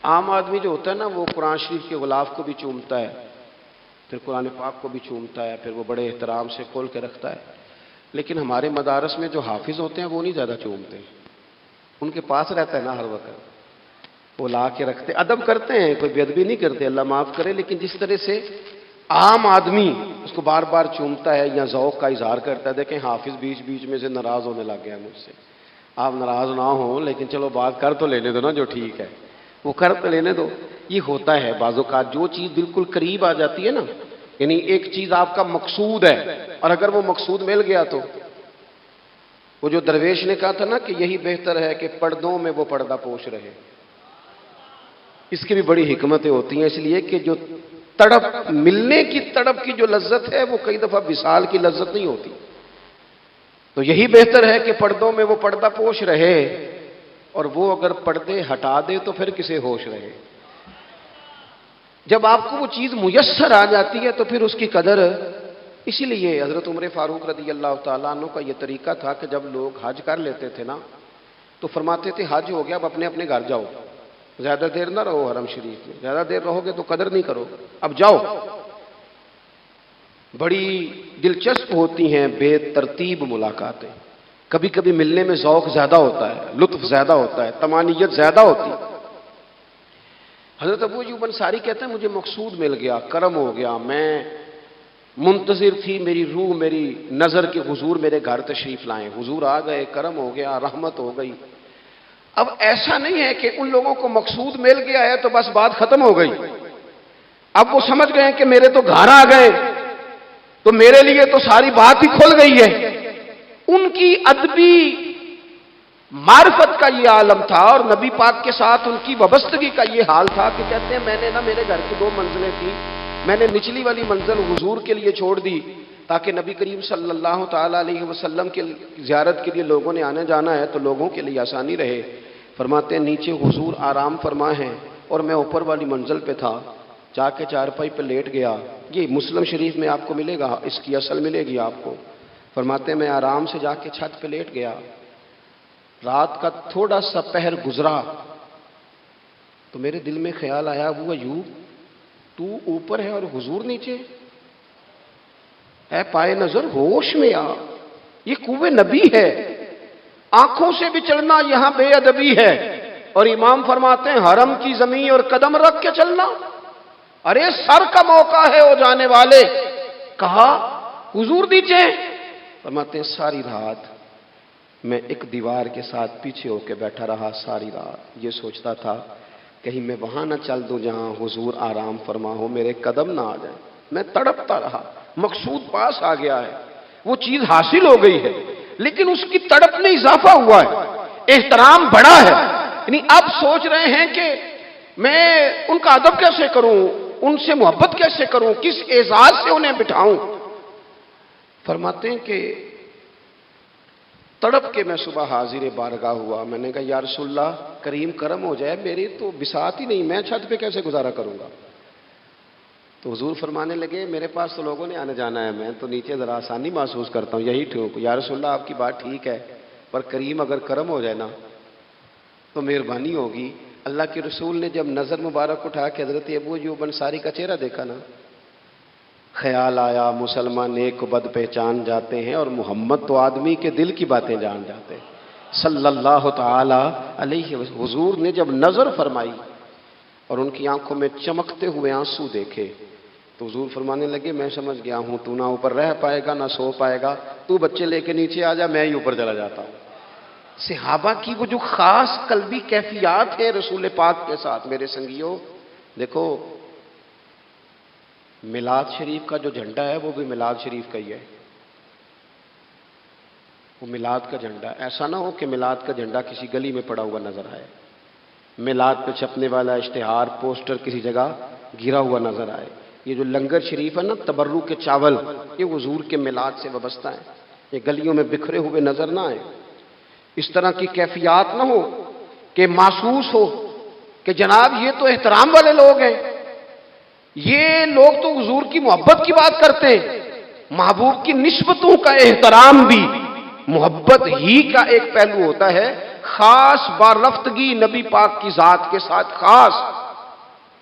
عام آدمی جو ہوتا ہے نا وہ قرآن شریف کے غلاف کو بھی چومتا ہے، پھر قرآن پاک کو بھی چومتا ہے، پھر وہ بڑے احترام سے کھول کے رکھتا ہے۔ لیکن ہمارے مدارس میں جو حافظ ہوتے ہیں وہ نہیں زیادہ چومتے، ان کے پاس رہتا ہے نا ہر وقت، وہ لا کے رکھتے، ادب کرتے ہیں، کوئی بے ادبی نہیں کرتے، اللہ معاف کرے، لیکن جس طرح سے عام آدمی اس کو بار بار چومتا ہے یا ذوق کا اظہار کرتا ہے۔ دیکھیں حافظ بیچ بیچ میں سے ناراض ہونے لگ گیا مجھ سے۔ آپ ناراض نہ ہوں، لیکن چلو بات کر تو لینے دو نا، جو ٹھیک ہے وہ کر تو لینے دو۔ یہ ہوتا ہے بعض اوقات جو چیز بالکل قریب آ جاتی ہے نا، یعنی ایک چیز آپ کا مقصود ہے اور اگر وہ مقصود مل گیا تو وہ جو درویش نے کہا تھا نا کہ یہی بہتر ہے کہ پردوں میں وہ پردہ پوش رہے، اس کی بھی بڑی حکمتیں ہوتی ہیں، اس لیے کہ جو تڑپ ملنے کی تڑپ کی جو لذت ہے وہ کئی دفعہ وصال کی لذت نہیں ہوتی۔ تو یہی بہتر ہے کہ پردوں میں وہ پردہ پوش رہے، اور وہ اگر پردے ہٹا دے تو پھر کسے ہوش رہے۔ جب آپ کو وہ چیز میسر آ جاتی ہے تو پھر اس کی قدر۔ اسی لیے حضرت عمر فاروق رضی اللہ تعالیٰ عنہ کا یہ طریقہ تھا کہ جب لوگ حج کر لیتے تھے نا تو فرماتے تھے حج ہو گیا، اب اپنے اپنے گھر جاؤ، زیادہ دیر نہ رہو حرم شریف میں، زیادہ دیر رہو گے تو قدر نہیں کرو، اب جاؤ۔ بڑی دلچسپ ہوتی ہیں بے ترتیب ملاقاتیں، کبھی کبھی ملنے میں ذوق زیادہ ہوتا ہے، لطف زیادہ ہوتا ہے، طمانینت زیادہ ہوتی ہے۔ حضرت ابو ایوب انصاری کہتے ہیں مجھے مقصود مل گیا، کرم ہو گیا، میں منتظر تھی، میری روح میری نظر کے حضور میرے گھر تشریف لائیں، حضور آ گئے، کرم ہو گیا، رحمت ہو گئی۔ اب ایسا نہیں ہے کہ ان لوگوں کو مقصود مل گیا ہے تو بس بات ختم ہو گئی، اب وہ سمجھ گئے کہ میرے تو گھر آ گئے تو میرے لیے تو ساری بات ہی کھل گئی ہے۔ ان کی ادبی معرفت کا یہ عالم تھا اور نبی پاک کے ساتھ ان کی وابستگی کا یہ حال تھا کہ کہتے ہیں میں نے نا میرے گھر کی 2 منزلیں تھیں، میں نے نچلی والی منزل حضور کے لیے چھوڑ دی تاکہ نبی کریم صلی اللہ تعالیٰ علیہ وسلم کے زیارت کے لیے لوگوں نے آنے جانا ہے تو لوگوں کے لیے آسانی رہے۔ فرماتے ہیں نیچے حضور آرام فرما ہیں اور میں اوپر والی منزل پہ تھا، جا کے چارپائی پہ لیٹ گیا۔ یہ مسلم شریف میں آپ کو ملے گا، اس کی اصل ملے گی آپ کو۔ فرماتے ہیں میں آرام سے جا کے چھت پہ لیٹ گیا، رات کا تھوڑا سا پہر گزرا تو میرے دل میں خیال آیا ابو ایوب تو اوپر ہے اور حضور نیچے، اے پائے نظر ہوش میں آ، یہ کوہ نبی ہے، آنکھوں سے بھی چلنا یہاں بے ادبی ہے۔ اور امام فرماتے ہیں حرم کی زمین اور قدم رکھ کے چلنا، ارے سر کا موقع ہے او جانے والے، کہا حضور نیچے۔ فرماتے ہیں ساری رات میں ایک دیوار کے ساتھ پیچھے ہو کے بیٹھا رہا، ساری رات یہ سوچتا تھا کہیں میں وہاں نہ چل دوں جہاں حضور آرام فرما ہو، میرے قدم نہ آ جائیں۔ میں تڑپتا رہا. مقصود پاس آ گیا ہے, وہ چیز حاصل ہو گئی ہے, لیکن اس کی تڑپ میں اضافہ ہوا ہے, احترام بڑا ہے. یعنی اب سوچ رہے ہیں کہ میں ان کا ادب کیسے کروں, ان سے محبت کیسے کروں, کس اعزاز سے انہیں بٹھاؤں. فرماتے ہیں کہ تڑپ کے میں صبح حاضر بارگاہ ہوا. میں نے کہا یا رسول اللہ کریم کرم ہو جائے, میری تو بساط ہی نہیں, میں چھت پہ کیسے گزارا کروں گا. تو حضور فرمانے لگے میرے پاس تو لوگوں نے آنے جانا ہے, میں تو نیچے ذرا آسانی محسوس کرتا ہوں, یہی ٹھیک. یا رسول اللہ آپ کی بات ٹھیک ہے, پر کریم اگر کرم ہو جائے نا تو مہربانی ہوگی. اللہ کے رسول نے جب نظر مبارک اٹھا کے حضرت ابو ایوب انصاری کا چہرہ دیکھا نا, خیال آیا مسلمان نیک و بد پہچان جاتے ہیں اور محمد تو آدمی کے دل کی باتیں جان جاتے ہیں صلی اللہ تعالی علیہ وسلم. حضور نے جب نظر فرمائی اور ان کی آنکھوں میں چمکتے ہوئے آنسو دیکھے تو حضور فرمانے لگے میں سمجھ گیا ہوں تو نہ اوپر رہ پائے گا نہ سو پائے گا, تو بچے لے کے نیچے آ جا, میں ہی اوپر چلا جاتا ہوں. صحابہ کی وہ جو خاص قلبی کیفیات ہے رسول پاک کے ساتھ. میرے سنگیوں دیکھو, میلاد شریف کا جو جھنڈا ہے وہ بھی میلاد شریف کا ہی ہے, وہ میلاد کا جھنڈا. ایسا نہ ہو کہ میلاد کا جھنڈا کسی گلی میں پڑا ہوا نظر آئے, میلاد پہ چھپنے والا اشتہار پوسٹر کسی جگہ گرا ہوا نظر آئے. یہ جو لنگر شریف ہے نا, تبرک کے چاول, یہ حضور کے میلاد سے وابستہ ہیں, یہ گلیوں میں بکھرے ہوئے نظر نہ آئے. اس طرح کی کیفیات نہ ہو کہ محسوس ہو کہ جناب یہ تو احترام والے لوگ ہیں, یہ لوگ تو حضور کی محبت کی بات کرتے ہیں. محبوب کی نسبتوں کا احترام بھی محبت ہی کا ایک پہلو ہوتا ہے, خاص بارفتگی نبی پاک کی ذات کے ساتھ خاص.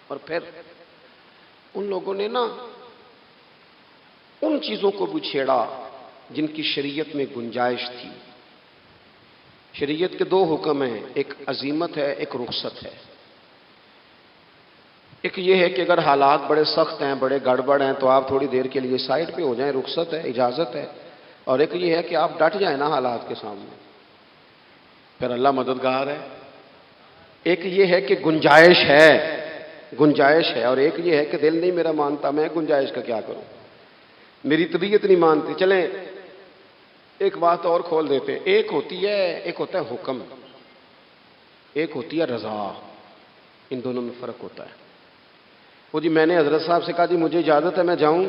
اور پھر ان لوگوں نے نا ان چیزوں کو بھی چھیڑا جن کی شریعت میں گنجائش تھی. شریعت کے دو حکم ہیں, ایک عزیمت ہے ایک رخصت ہے. ایک یہ ہے کہ اگر حالات بڑے سخت ہیں بڑے گڑبڑ ہیں تو آپ تھوڑی دیر کے لیے سائڈ پہ ہو جائیں, رخصت ہے اجازت ہے. اور ایک یہ ہے کہ آپ ڈٹ جائیں نا حالات کے سامنے, پھر اللہ مددگار ہے. ایک یہ ہے کہ گنجائش ہے, اور ایک یہ ہے کہ دل نہیں میرا مانتا, میں گنجائش کا کیا کروں, میری طبیعت نہیں مانتی. چلیں ایک بات اور کھول دیتے ہیں, ایک ہوتا ہے حکم, ایک ہوتی ہے رضا. ان دونوں میں فرق ہوتا ہے. وہ جی میں نے حضرت صاحب سے کہا جی مجھے اجازت ہے میں جاؤں,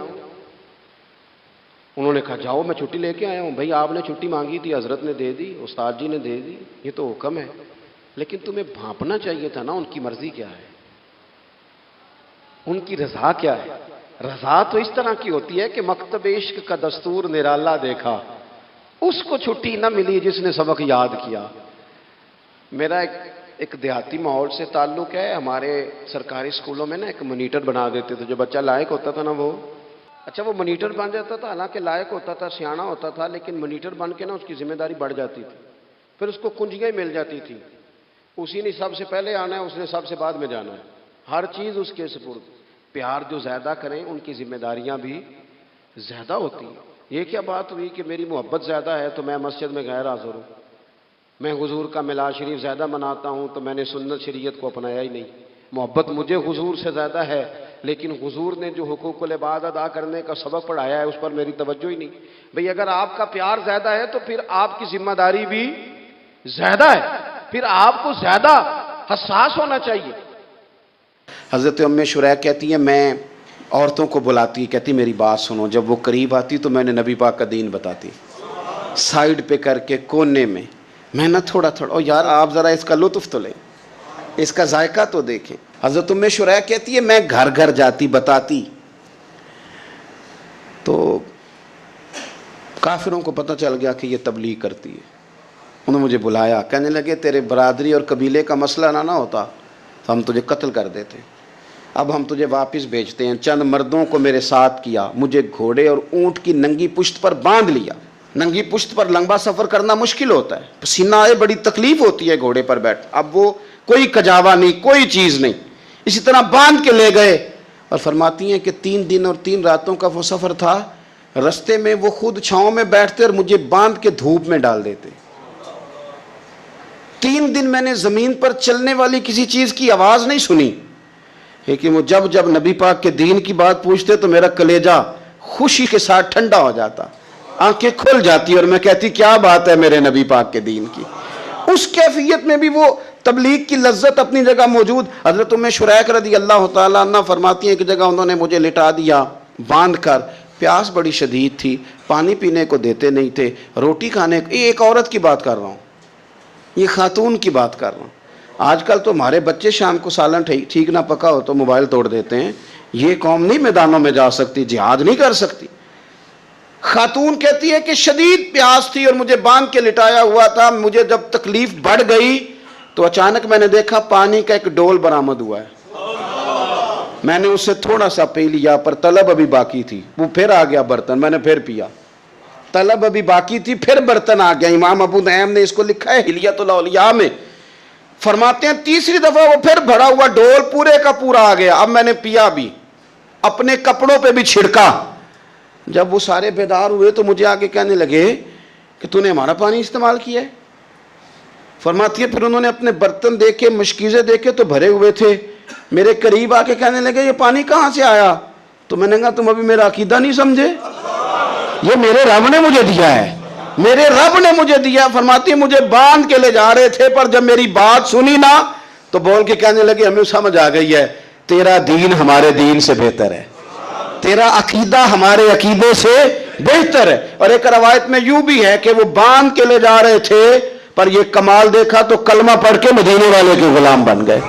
انہوں نے کہا جاؤ میں چھٹی لے کے آیا ہوں. بھائی آپ نے چھٹی مانگی تھی, حضرت نے دے دی, استاد جی نے دے دی, یہ تو حکم ہے, لیکن تمہیں بھانپنا چاہیے تھا نا ان کی مرضی کیا ہے, ان کی رضا کیا ہے. رضا تو اس طرح کی ہوتی ہے کہ مکتب عشق کا دستور نرالا دیکھا, اس کو چھٹی نہ ملی جس نے سبق یاد کیا. میرا ایک دیہاتی ماحول سے تعلق ہے. ہمارے سرکاری اسکولوں میں نا ایک مانیٹر بنا دیتے تھے, جو بچہ لائق ہوتا تھا نا وہ مانیٹر بن جاتا تھا, حالانکہ لائق ہوتا تھا سیانا ہوتا تھا, لیکن مانیٹر بن کے نا اس کی ذمہ داری بڑھ جاتی تھی. پھر اس کو کنجیاں مل جاتی تھی, اسی نے سب سے پہلے آنا ہے, اس نے سب سے بعد میں جانا ہے, ہر چیز اس کے سپرد. پیار جو زیادہ کریں ان کی ذمہ داریاں بھی زیادہ ہوتی ہیں. یہ کیا بات ہوئی کہ میری محبت زیادہ ہے تو میں مسجد میں غیر حاضر ہوں, میں حضور کا میلاد شریف زیادہ مناتا ہوں تو میں نے سنت شریعت کو اپنایا ہی نہیں. محبت مجھے حضور سے زیادہ ہے, لیکن حضور نے جو حقوق العباد ادا کرنے کا سبق پڑھایا ہے اس پر میری توجہ ہی نہیں. بھئی اگر آپ کا پیار زیادہ ہے تو پھر آپ کی ذمہ داری بھی زیادہ ہے, پھر آپ کو زیادہ حساس ہونا چاہیے. حضرت ام شریح کہتی ہیں میں عورتوں کو بلاتی, کہتی میری بات سنو. جب وہ قریب آتی تو میں نے نبی پاک کا دین بتاتی, سائیڈ پہ کر کے کونے میں نہ تھوڑا او یار آپ ذرا اس کا لطف تو لیں, اس کا ذائقہ تو دیکھیں. حضرت ام شریح کہتی ہے میں گھر گھر جاتی بتاتی, تو کافروں کو پتہ چل گیا کہ یہ تبلیغ کرتی ہے. انہوں نے مجھے بلایا, کہنے لگے تیرے برادری اور قبیلے کا مسئلہ نہ ہوتا تو ہم تجھے قتل کر دیتے, اب ہم تجھے واپس بھیجتے ہیں. چند مردوں کو میرے ساتھ کیا, مجھے گھوڑے اور اونٹ کی ننگی پشت پر باندھ لیا. ننگی پشت پر لمبا سفر کرنا مشکل ہوتا ہے, پسینہ آئے, بڑی تکلیف ہوتی ہے گھوڑے پر بیٹھ. اب وہ کوئی کجاوا نہیں, کوئی چیز نہیں, اسی طرح باندھ کے لے گئے. اور فرماتی ہیں کہ 3 دن اور 3 راتوں کا وہ سفر تھا. رستے میں وہ خود چھاؤں میں بیٹھتے اور مجھے باندھ کے دھوپ میں ڈال دیتے. 3 دن میں نے زمین پر چلنے والی کسی چیز کی آواز نہیں سنی. لیکن وہ جب جب نبی پاک کے دین کی بات پوچھتے تو میرا کلیجہ خوشی کے ساتھ ٹھنڈا ہو جاتا, آنکھیں کھل جاتی اور میں کہتی کیا بات ہے میرے نبی پاک کے دین کی. اس کیفیت میں بھی وہ تبلیغ کی لذت اپنی جگہ موجود. حضرت ام شریک رضی اللہ تعالیٰ عنہ فرماتی ہیں کہ جگہ انہوں نے مجھے لٹا دیا باندھ کر, پیاس بڑی شدید تھی, پانی پینے کو دیتے نہیں تھے, روٹی کھانے کو, یہ ایک عورت کی بات کر رہا ہوں, یہ خاتون کی بات کر رہا ہوں. آج کل تو ہمارے بچے شام کو سالن ٹھیک نہ پکا ہو تو موبائل توڑ دیتے ہیں. یہ قوم نہیں میدانوں میں جا سکتی, جہاد نہیں کر سکتی. خاتون کہتی ہے کہ شدید پیاس تھی اور مجھے باندھ کے لٹایا ہوا تھا. مجھے جب تکلیف بڑھ گئی تو اچانک میں نے دیکھا پانی کا ایک ڈول برآمد ہوا ہے. میں نے اسے تھوڑا سا پی لیا, پر طلب ابھی باقی تھی. وہ پھر آ گیا برتن, میں نے پھر پیا. طلب ابھی باقی تھی, پھر برتن آ گیا. امام ابو نعیم نے اس کو لکھا ہے حلیۃ الاولیاء میں, فرماتے ہیں تیسری دفعہ وہ پھر بھرا ہوا ڈول پورے کا پورا آ گیا. اب میں نے پیا بھی, اپنے کپڑوں پہ بھی چھڑکا. جب وہ سارے بیدار ہوئے تو مجھے آگے کہنے لگے کہ تو نے ہمارا پانی استعمال کیا ہے. فرماتی ہے پھر انہوں نے اپنے برتن دیکھے, مشکیزیں دیکھے تو بھرے ہوئے تھے. میرے قریب آ کے کہنے لگے یہ پانی کہاں سے آیا؟ تو میں نے کہا تم ابھی میرا عقیدہ نہیں سمجھے, یہ میرے رب نے مجھے دیا ہے, میرے رب نے مجھے دیا. فرماتی ہے مجھے باندھ کے لے جا رہے تھے, پر جب میری بات سنی نا تو بول کے کہنے لگے ہمیں سمجھ آ گئی ہے تیرا دین ہمارے دین سے بہتر ہے, تیرا عقیدہ ہمارے عقیدے سے بہتر ہے. اور ایک روایت میں یوں بھی ہے کہ وہ باندھ کے لے جا رہے تھے, پر یہ کمال دیکھا تو کلمہ پڑھ کے مدینے والے کے غلام بن گئے.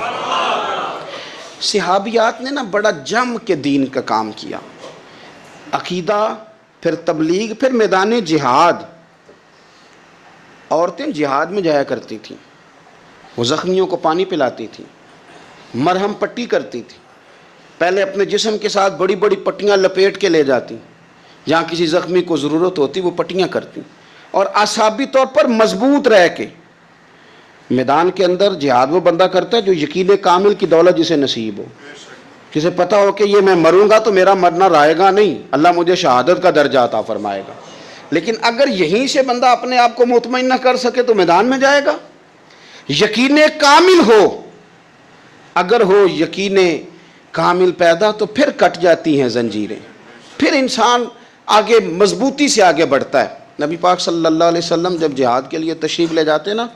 صحابیات نے نا بڑا جم کے دین کا کام کیا. عقیدہ, پھر تبلیغ, پھر میدان جہاد. عورتیں جہاد میں جایا کرتی تھیں, وہ زخمیوں کو پانی پلاتی تھیں, مرہم پٹی کرتی تھیں. پہلے اپنے جسم کے ساتھ بڑی بڑی پٹیاں لپیٹ کے لے جاتی, جہاں کسی زخمی کو ضرورت ہوتی وہ پٹیاں کرتی. اور اعصابی طور پر مضبوط رہ کے میدان کے اندر جہاد وہ بندہ کرتا ہے جو یقین کامل کی دولت جسے نصیب ہو, جسے پتہ ہو کہ یہ میں مروں گا تو میرا مرنا رائے گا نہیں, اللہ مجھے شہادت کا درجہ عطا فرمائے گا. لیکن اگر یہیں سے بندہ اپنے آپ کو مطمئن نہ کر سکے تو میدان میں جائے گا. یقین کامل ہو, اگر ہو یقین کامل پیدا تو پھر کٹ جاتی ہیں زنجیریں, پھر انسان آگے مضبوطی سے آگے بڑھتا ہے. نبی پاک صلی اللہ علیہ وسلم جب جہاد کے لیے تشریف لے جاتے نا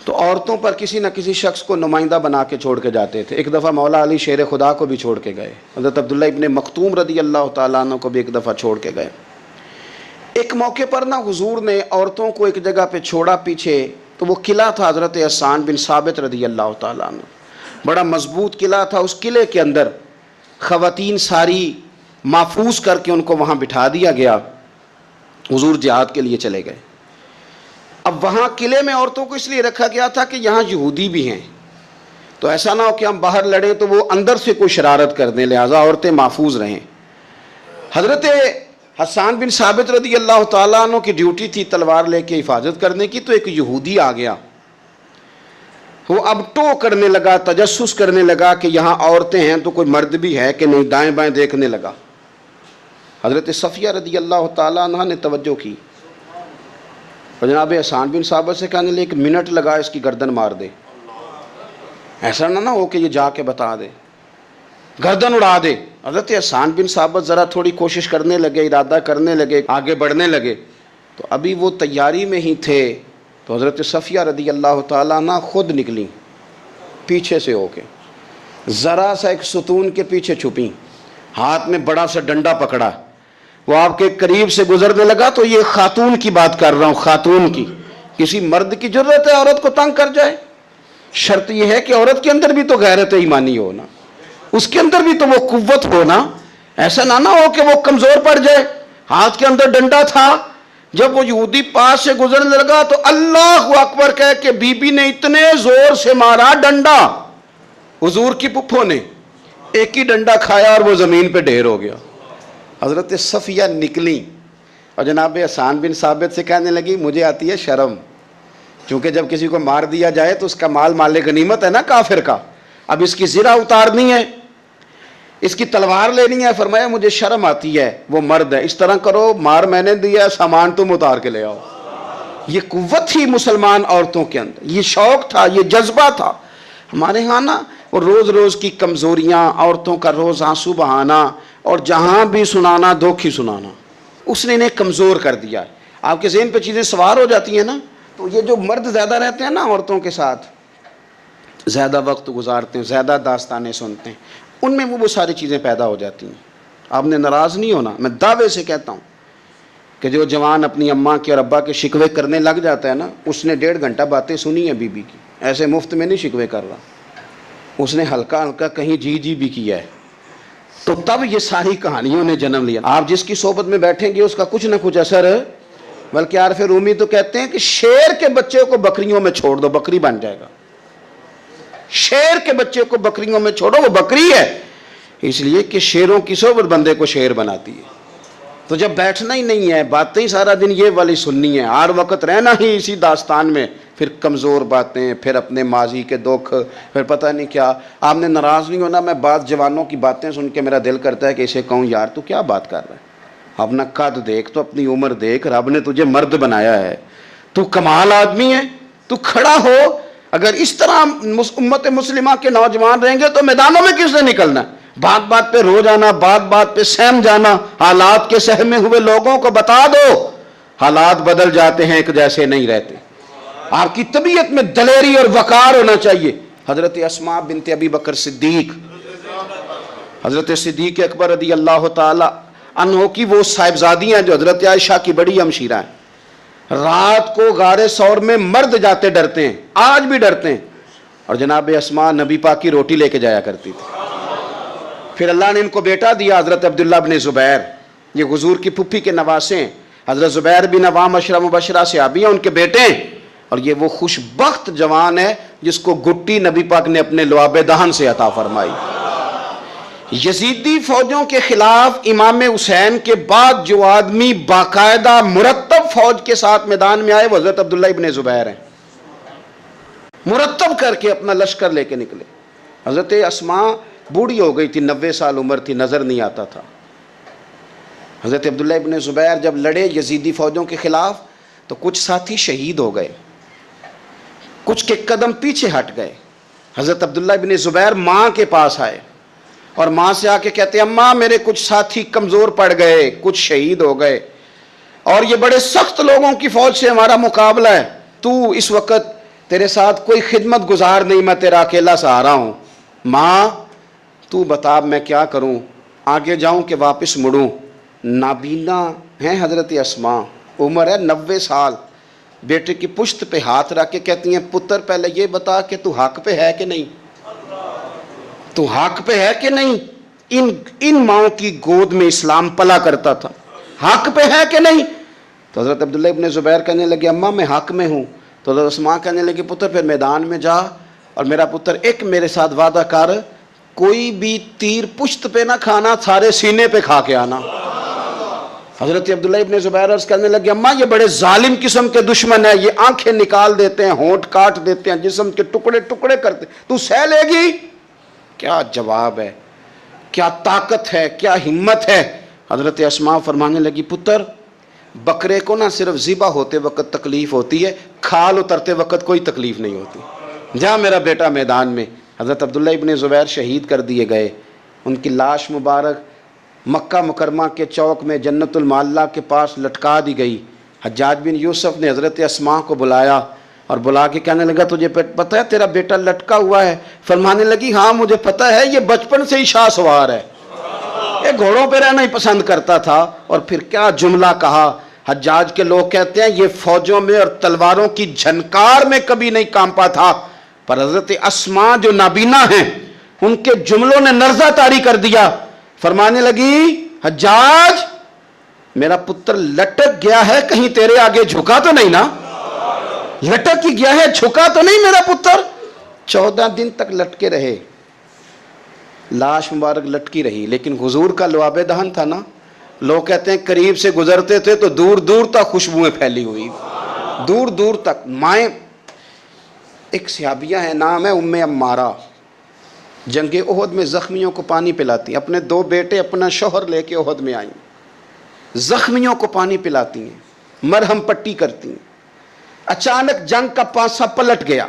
تو عورتوں پر کسی نہ کسی شخص کو نمائندہ بنا کے چھوڑ کے جاتے تھے. ایک دفعہ مولا علی شیر خدا کو بھی چھوڑ کے گئے, حضرت عبداللہ ابن مختوم رضی اللہ تعالیٰ عنہ کو بھی ایک دفعہ چھوڑ کے گئے. ایک موقع پر نا حضور نے عورتوں کو ایک جگہ پہ چھوڑا پیچھے, تو وہ قلعہ تھا حضرت حسان بن ثابت رضی اللہ تعالیٰ عنہ, بڑا مضبوط قلعہ تھا. اس قلعے کے اندر خواتین ساری محفوظ کر کے ان کو وہاں بٹھا دیا گیا. حضور جہاد کے لیے چلے گئے. اب وہاں قلعے میں عورتوں کو اس لیے رکھا گیا تھا کہ یہاں یہودی بھی ہیں, تو ایسا نہ ہو کہ ہم باہر لڑیں تو وہ اندر سے کوئی شرارت کر دیں, لہٰذا عورتیں محفوظ رہیں. حضرت حسان بن ثابت رضی اللہ تعالیٰ عنہ کی ڈیوٹی تھی تلوار لے کے حفاظت کرنے کی, تو ایک یہودی آ گیا. وہ اب ٹو کرنے لگا, تجسس کرنے لگا کہ یہاں عورتیں ہیں تو کوئی مرد بھی ہے کہ نہیں, دائیں بائیں دیکھنے لگا. حضرت صفیہ رضی اللہ تعالیٰ عنہ نے توجہ کی اور جناب حسان بن ثابت سے کہنے لے 1 منٹ لگا اس کی گردن مار دے, ایسا نہ ہو کہ یہ جا کے بتا دے, گردن اڑا دے. حضرت حسان بن ثابت ذرا تھوڑی کوشش کرنے لگے, ارادہ کرنے لگے, آگے بڑھنے لگے, تو ابھی وہ تیاری میں ہی تھے تو حضرت صفیہ رضی اللہ تعالیٰ عنہ خود نکلی پیچھے سے ہو کے, ذرا سا ایک ستون کے پیچھے چھپی, ہاتھ میں بڑا سا ڈنڈا پکڑا. وہ آپ کے قریب سے گزرنے لگا تو یہ خاتون کی بات کر رہا ہوں, خاتون کی. کسی مرد کی ضرورت ہے عورت کو تنگ کر جائے؟ شرط یہ ہے کہ عورت کے اندر بھی تو غیرت ایمانی ہونا, اس کے اندر بھی تو وہ قوت ہونا. ایسا نہ ہو کہ وہ کمزور پڑ جائے. ہاتھ کے اندر ڈنڈا تھا, جب وہ یہودی پاس سے گزرنے لگا تو اللہ اکبر کہہ کے بی بی نے اتنے زور سے مارا ڈنڈا, حضور کی پھپھو نے ایک ہی ڈنڈا کھایا اور وہ زمین پہ ڈھیر ہو گیا. حضرت صفیہ نکلی اور جناب حسان بن ثابت سے کہنے لگی مجھے آتی ہے شرم, کیونکہ جب کسی کو مار دیا جائے تو اس کا مال مال غنیمت ہے نا کافر کا, اب اس کی زرہ اتارنی ہے, اس کی تلوار لینی ہے. فرمایا مجھے شرم آتی ہے, وہ مرد ہے, اس طرح کرو مار میں نے دیا, سامان تم اتار کے لے آؤ. یہ قوت تھی مسلمان عورتوں کے اندر, یہ شوق تھا, یہ جذبہ تھا. ہمارے ہاں نا اور روز روز کی کمزوریاں، عورتوں کا روز آنسو بہانا اور جہاں بھی سنانا دھوکھی سنانا، اس نے انہیں کمزور کر دیا ہے۔ آپ کے ذہن پہ چیزیں سوار ہو جاتی ہیں نا، تو یہ جو مرد زیادہ رہتے ہیں نا عورتوں کے ساتھ، زیادہ وقت گزارتے ہیں، زیادہ داستانیں سنتے ہیں، ان میں وہ ساری چیزیں پیدا ہو جاتی ہیں۔ آپ نے ناراض نہیں ہونا، میں دعوے سے کہتا ہوں کہ جو جوان اپنی اماں کے اور ابا کے شکوے کرنے لگ جاتا ہے نا، اس نے 1.5 گھنٹہ باتیں سنی ہیں بیوی کی، ایسے مفت میں نہیں شکوے کر رہا، اس نے ہلکا ہلکا کہیں جی بھی کیا ہے، تو تب یہ ساری کہانیوں نے جنم لیا۔ آپ جس کی صحبت میں بیٹھیں گے اس کا کچھ نہ کچھ اثر ہے، بلکہ عارف رومی تو کہتے ہیں کہ شیر کے بچے کو بکریوں میں چھوڑ دو، بکری بن جائے گا۔ شیر کے بچے کو بکریوں میں چھوڑو، وہ بکری ہے، اس لیے کہ شیروں کی صحبت بندے کو شیر بناتی ہے۔ تو جب بیٹھنا ہی نہیں ہے، باتیں ہی سارا دن یہ والی سننی ہے، ہر وقت رہنا ہی اسی داستان میں، پھر کمزور باتیں، پھر اپنے ماضی کے دکھ، پھر پتہ نہیں کیا۔ آپ نے ناراض نہیں ہونا، میں بعض جوانوں کی باتیں سن کے میرا دل کرتا ہے کہ اسے کہوں یار تو کیا بات کر رہا ہے، اپنا قد دیکھ، تو اپنی عمر دیکھ، رب نے تجھے مرد بنایا ہے، تو کمال آدمی ہے، تو کھڑا ہو۔ اگر اس طرح امت مسلمہ کے نوجوان رہیں گے تو میدانوں میں کس نے نکلنا ہے؟ بات بات پہ رو جانا، بات بات پہ سہم جانا، حالات کے سہمے ہوئے لوگوں کو بتا دو حالات بدل جاتے ہیں، ایک جیسے نہیں رہتے۔ آپ کی طبیعت میں دلیری اور وقار ہونا چاہیے۔ حضرت اسماء بنت ابی بکر صدیق، حضرت صدیق اکبر رضی اللہ تعالی عنہ کی وہ صاحبزادیاں ہیں جو حضرت عائشہ کی بڑی ہمشیرہ ہیں۔ رات کو غار ثور میں مرد جاتے ڈرتے ہیں، آج بھی ڈرتے ہیں، اور جناب اسماء نبی پاک کی روٹی لے کے جایا کرتی تھی۔ پھر اللہ نے ان کو بیٹا دیا، حضرت عبداللہ بن زبیر، یہ حضور کی پھپھی کے نواسے ہیں۔ حضرت زبیر بن عوام عشرہ مبشرہ صحابی ہیں، ان کے بیٹے ہیں، اور یہ وہ خوش بخت جوان ہے جس کو گٹی نبی پاک نے اپنے لعاب دہن سے عطا فرمائی۔ یزیدی فوجوں کے خلاف امام حسین کے بعد جو آدمی باقاعدہ مرتب فوج کے ساتھ میدان میں آئے وہ حضرت عبداللہ ابن زبیر ہیں، مرتب کر کے اپنا لشکر لے کے نکلے۔ حضرت اسماء بوڑھی ہو گئی تھی، 90 سال عمر تھی، نظر نہیں آتا تھا۔ حضرت عبداللہ ابن زبیر جب لڑے یزیدی فوجوں کے خلاف تو کچھ ساتھی شہید ہو گئے، کچھ کے قدم پیچھے ہٹ گئے۔ حضرت عبداللہ ابن زبیر ماں کے پاس آئے اور ماں سے آ کے کہتے اماں میرے کچھ ساتھی کمزور پڑ گئے، کچھ شہید ہو گئے، اور یہ بڑے سخت لوگوں کی فوج سے ہمارا مقابلہ ہے، تو اس وقت تیرے ساتھ کوئی خدمت گزار نہیں، میں تیرا اکیلا سہارا ہوں، ماں تو بتا میں کیا کروں، آگے جاؤں کہ واپس مڑوں؟ نابینا ہیں حضرت اسماء، عمر ہے 90 سال، بیٹے کی پشت پہ ہاتھ رکھ کے کہتی ہیں پتر پہلے یہ بتا کہ تو حق پہ ہے کہ نہیں، تو حق پہ ہے کہ نہیں؟ ان ماں کی گود میں اسلام پلا کرتا تھا، حق پہ ہے کہ نہیں؟ تو حضرت عبداللہ ابن زبیر کہنے لگے اماں میں حق میں ہوں۔ تو حضرت اسماء کہنے لگے پتر پھر میدان میں جا، اور میرا پتر ایک میرے ساتھ وعدہ کر، کوئی بھی تیر پشت پہ نہ کھانا، سارے سینے پہ کھا کے آنا۔ حضرت عبداللہ ابن زبیر عرض کرنے لگے اماں یہ بڑے ظالم قسم کے دشمن ہیں، یہ آنکھیں نکال دیتے ہیں، ہونٹ کاٹ دیتے ہیں، جسم کے ٹکڑے ٹکڑے کرتے، تو سہ لے گی؟ کیا جواب ہے، کیا طاقت ہے، کیا ہمت ہے۔ حضرت اسماء فرمانے لگی پتر بکرے کو نہ صرف ذبح ہوتے وقت تکلیف ہوتی ہے، کھال اترتے وقت کوئی تکلیف نہیں ہوتی، جا میرا بیٹا میدان میں۔ حضرت عبداللہ ابن زبیر شہید کر دیے گئے، ان کی لاش مبارک مکہ مکرمہ کے چوک میں جنت المعلیٰ کے پاس لٹکا دی گئی۔ حجاج بن یوسف نے حضرت اسماء کو بلایا اور بلا کے کہنے لگا تجھے پتہ ہے تیرا بیٹا لٹکا ہوا ہے؟ فرمانے لگی ہاں مجھے پتہ ہے، یہ بچپن سے ہی شاہ سوار ہے، یہ گھوڑوں پہ رہنا ہی پسند کرتا تھا۔ اور پھر کیا جملہ کہا، حجاج کے لوگ کہتے ہیں یہ فوجوں میں اور تلواروں کی جھنکار میں کبھی نہیں کانپا تھا، پر حضرت اسماء جو نابینا ہیں ان کے جملوں نے نرزہ طاری کر دیا۔ فرمانے لگی حجاج میرا پتر لٹک گیا ہے، کہیں تیرے آگے جھکا تو نہیں نا؟ لٹک ہی گیا ہے، جھکا تو نہیں میرا پتر؟ 14 دن تک لٹکے رہے، لاش مبارک لٹکی رہی، لیکن حضور کا لعاب دہن تھا نا، لوگ کہتے ہیں قریب سے گزرتے تھے تو دور دور تک خوشبوئیں پھیلی ہوئی، دور دور تک۔ مائیں ایک صحابیہ ہے، نام ہے ام عمارہ، جنگ احد میں زخمیوں کو پانی پلاتی، اپنے 2 بیٹے اپنا شوہر لے کے احد میں آئیں، زخمیوں کو پانی پلاتی ہیں، مرہم پٹی کرتی ہیں۔ اچانک جنگ کا پانسا پلٹ گیا،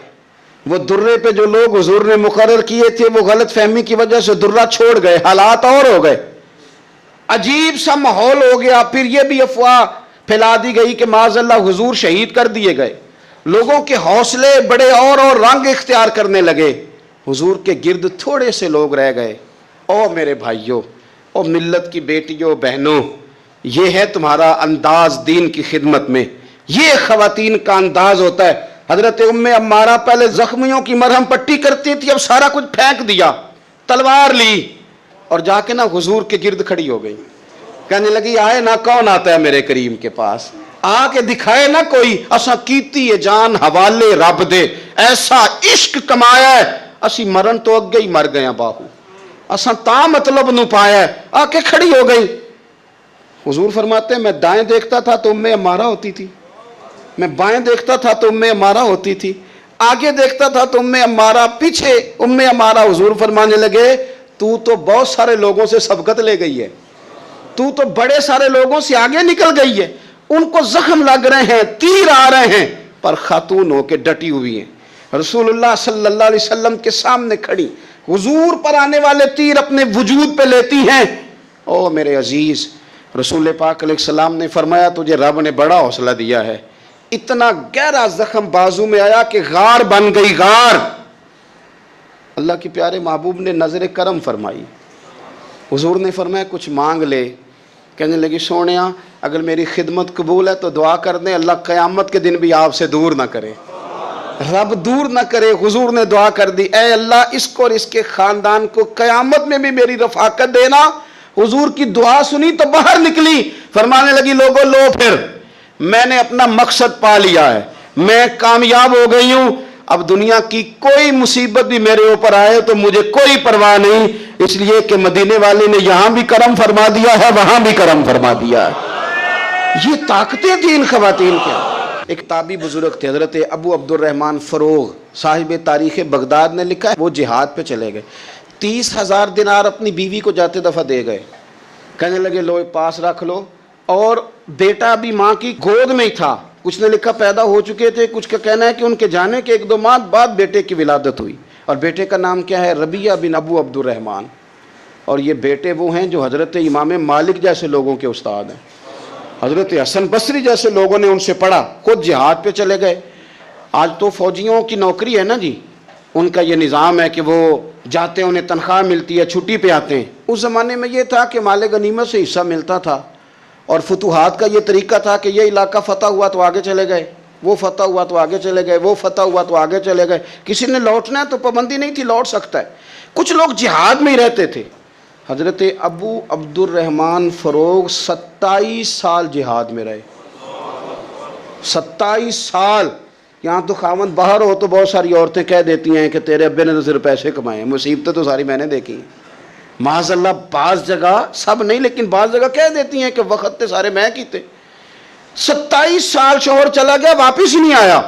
وہ درے پہ جو لوگ حضور نے مقرر کیے تھے وہ غلط فہمی کی وجہ سے درہ چھوڑ گئے، حالات اور ہو گئے، عجیب سا ماحول ہو گیا۔ پھر یہ بھی افواہ پھیلا دی گئی کہ معاذ اللہ حضور شہید کر دیے گئے، لوگوں کے حوصلے بڑے اور رنگ اختیار کرنے لگے، حضور کے گرد تھوڑے سے لوگ رہ گئے۔ او میرے بھائیوں، او ملت کی بیٹیوں بہنوں، یہ ہے تمہارا انداز دین کی خدمت میں، یہ خواتین کا انداز ہوتا ہے۔ حضرت ام عمارہ پہلے زخمیوں کی مرہم پٹی کرتی تھی، اب سارا کچھ پھینک دیا، تلوار لی اور جا کے نا حضور کے گرد کھڑی ہو گئی، کہنے لگی آئے نا کون آتا ہے میرے کریم کے پاس، آ کے دکھائے نا کوئی، اساں کیتی ہے جان حوالے رب دے، ایسا عشق کمایا ہے اسی مرن تو اگے ہی مر گیا باہو، اساں تا مطلب نو پایا ہے، آ کے کھڑی ہو گئی۔ حضور فرماتے ہیں میں دائیں دیکھتا تھا تو ام عمارہ ہوتی تھی، میں بائیں دیکھتا تھا تو ام عمارہ ہوتی تھی، آگے دیکھتا تھا تو ام عمارہ، پیچھے ام عمارہ۔ حضور فرمانے لگے تو بہت سارے لوگوں سے سبقت لے گئی ہے، تو بڑے سارے لوگوں سے آگے نکل گئی ہے، ان کو زخم لگ رہے ہیں، تیر آ رہے ہیں، پر خاتون ہو کے ڈٹی ہوئی ہیں، رسول اللہ صلی اللہ علیہ وسلم کے سامنے کھڑی، حضور پر آنے والے تیر اپنے وجود پہ لیتی ہیں۔ او میرے عزیز، رسول پاک علیہ السلام نے فرمایا تجھے رب نے بڑا حوصلہ دیا ہے، اتنا گہرا زخم بازو میں آیا کہ غار بن گئی، غار۔ اللہ کے پیارے محبوب نے نظر کرم فرمائی، حضور نے فرمایا کچھ مانگ لے، کہنے لگی سونیا اگر میری خدمت قبول ہے تو دعا کر دیں اللہ قیامت کے دن بھی آپ سے دور نہ کرے، رب دور نہ کرے۔ حضور نے دعا کر دی، اے اللہ اس کو اور اس کے خاندان کو قیامت میں بھی میری رفاقت دینا۔ حضور کی دعا سنی تو باہر نکلی، فرمانے لگی لوگوں لو پھر میں نے اپنا مقصد پا لیا ہے، میں کامیاب ہو گئی ہوں، اب دنیا کی کوئی مصیبت بھی میرے اوپر آئے تو مجھے کوئی پرواہ نہیں، اس لیے کہ مدینے والے نے یہاں بھی کرم فرما دیا ہے وہاں بھی کرم فرما دیا ہے۔ یہ طاقتیں تھیں ان خواتین کے۔ ایک تابعی بزرگ تھے حضرت ابو عبد الرحمن فروغ، صاحب تاریخ بغداد نے لکھا ہے وہ جہاد پہ چلے گئے، 30,000 دینار اپنی بیوی کو جاتے دفعہ دے گئے، کہنے لگے لو پاس رکھ لو، اور بیٹا بھی ماں کی گود میں ہی تھا، کچھ نے لکھا پیدا ہو چکے تھے، کچھ کا کہنا ہے کہ ان کے جانے کے 1-2 ماہ بعد بیٹے کی ولادت ہوئی، اور بیٹے کا نام کیا ہے ربیعہ بن ابو عبد الرحمن، اور یہ بیٹے وہ ہیں جو حضرت امام مالک جیسے لوگوں کے استاد ہیں، حضرت حسن بصری جیسے لوگوں نے ان سے پڑھا، خود جہاد پہ چلے گئے۔ آج تو فوجیوں کی نوکری ہے نا جی، ان کا یہ نظام ہے کہ وہ جاتے ہیں انہیں تنخواہ ملتی ہے، چھٹی پہ آتے ہیں۔ اس زمانے میں یہ تھا کہ مال غنیمت سے حصہ ملتا تھا، اور فتوحات کا یہ طریقہ تھا کہ یہ علاقہ فتح ہوا تو آگے چلے گئے، وہ فتح ہوا تو آگے چلے گئے، وہ فتح ہوا تو آگے چلے گئے، کسی نے لوٹنا ہے تو پابندی نہیں تھی، لوٹ سکتا ہے۔ کچھ لوگ جہاد میں ہی رہتے تھے۔ حضرت ابو عبد الرحمن فروغ 27 سال جہاد میں رہے، 27 سال۔ یہاں تو خاوند باہر ہو تو بہت ساری عورتیں کہہ دیتی ہیں کہ تیرے ابے نے تو صرف پیسے کمائے ہیں، مصیبتیں تو ساری میں نے دیکھی ہیں۔ معاذ اللہ بعض جگہ، سب نہیں لیکن بعض جگہ کہہ دیتی ہیں کہ وقت تے سارے میں کیتے۔ 27 سال شوہر چلا گیا، واپس ہی نہیں آیا،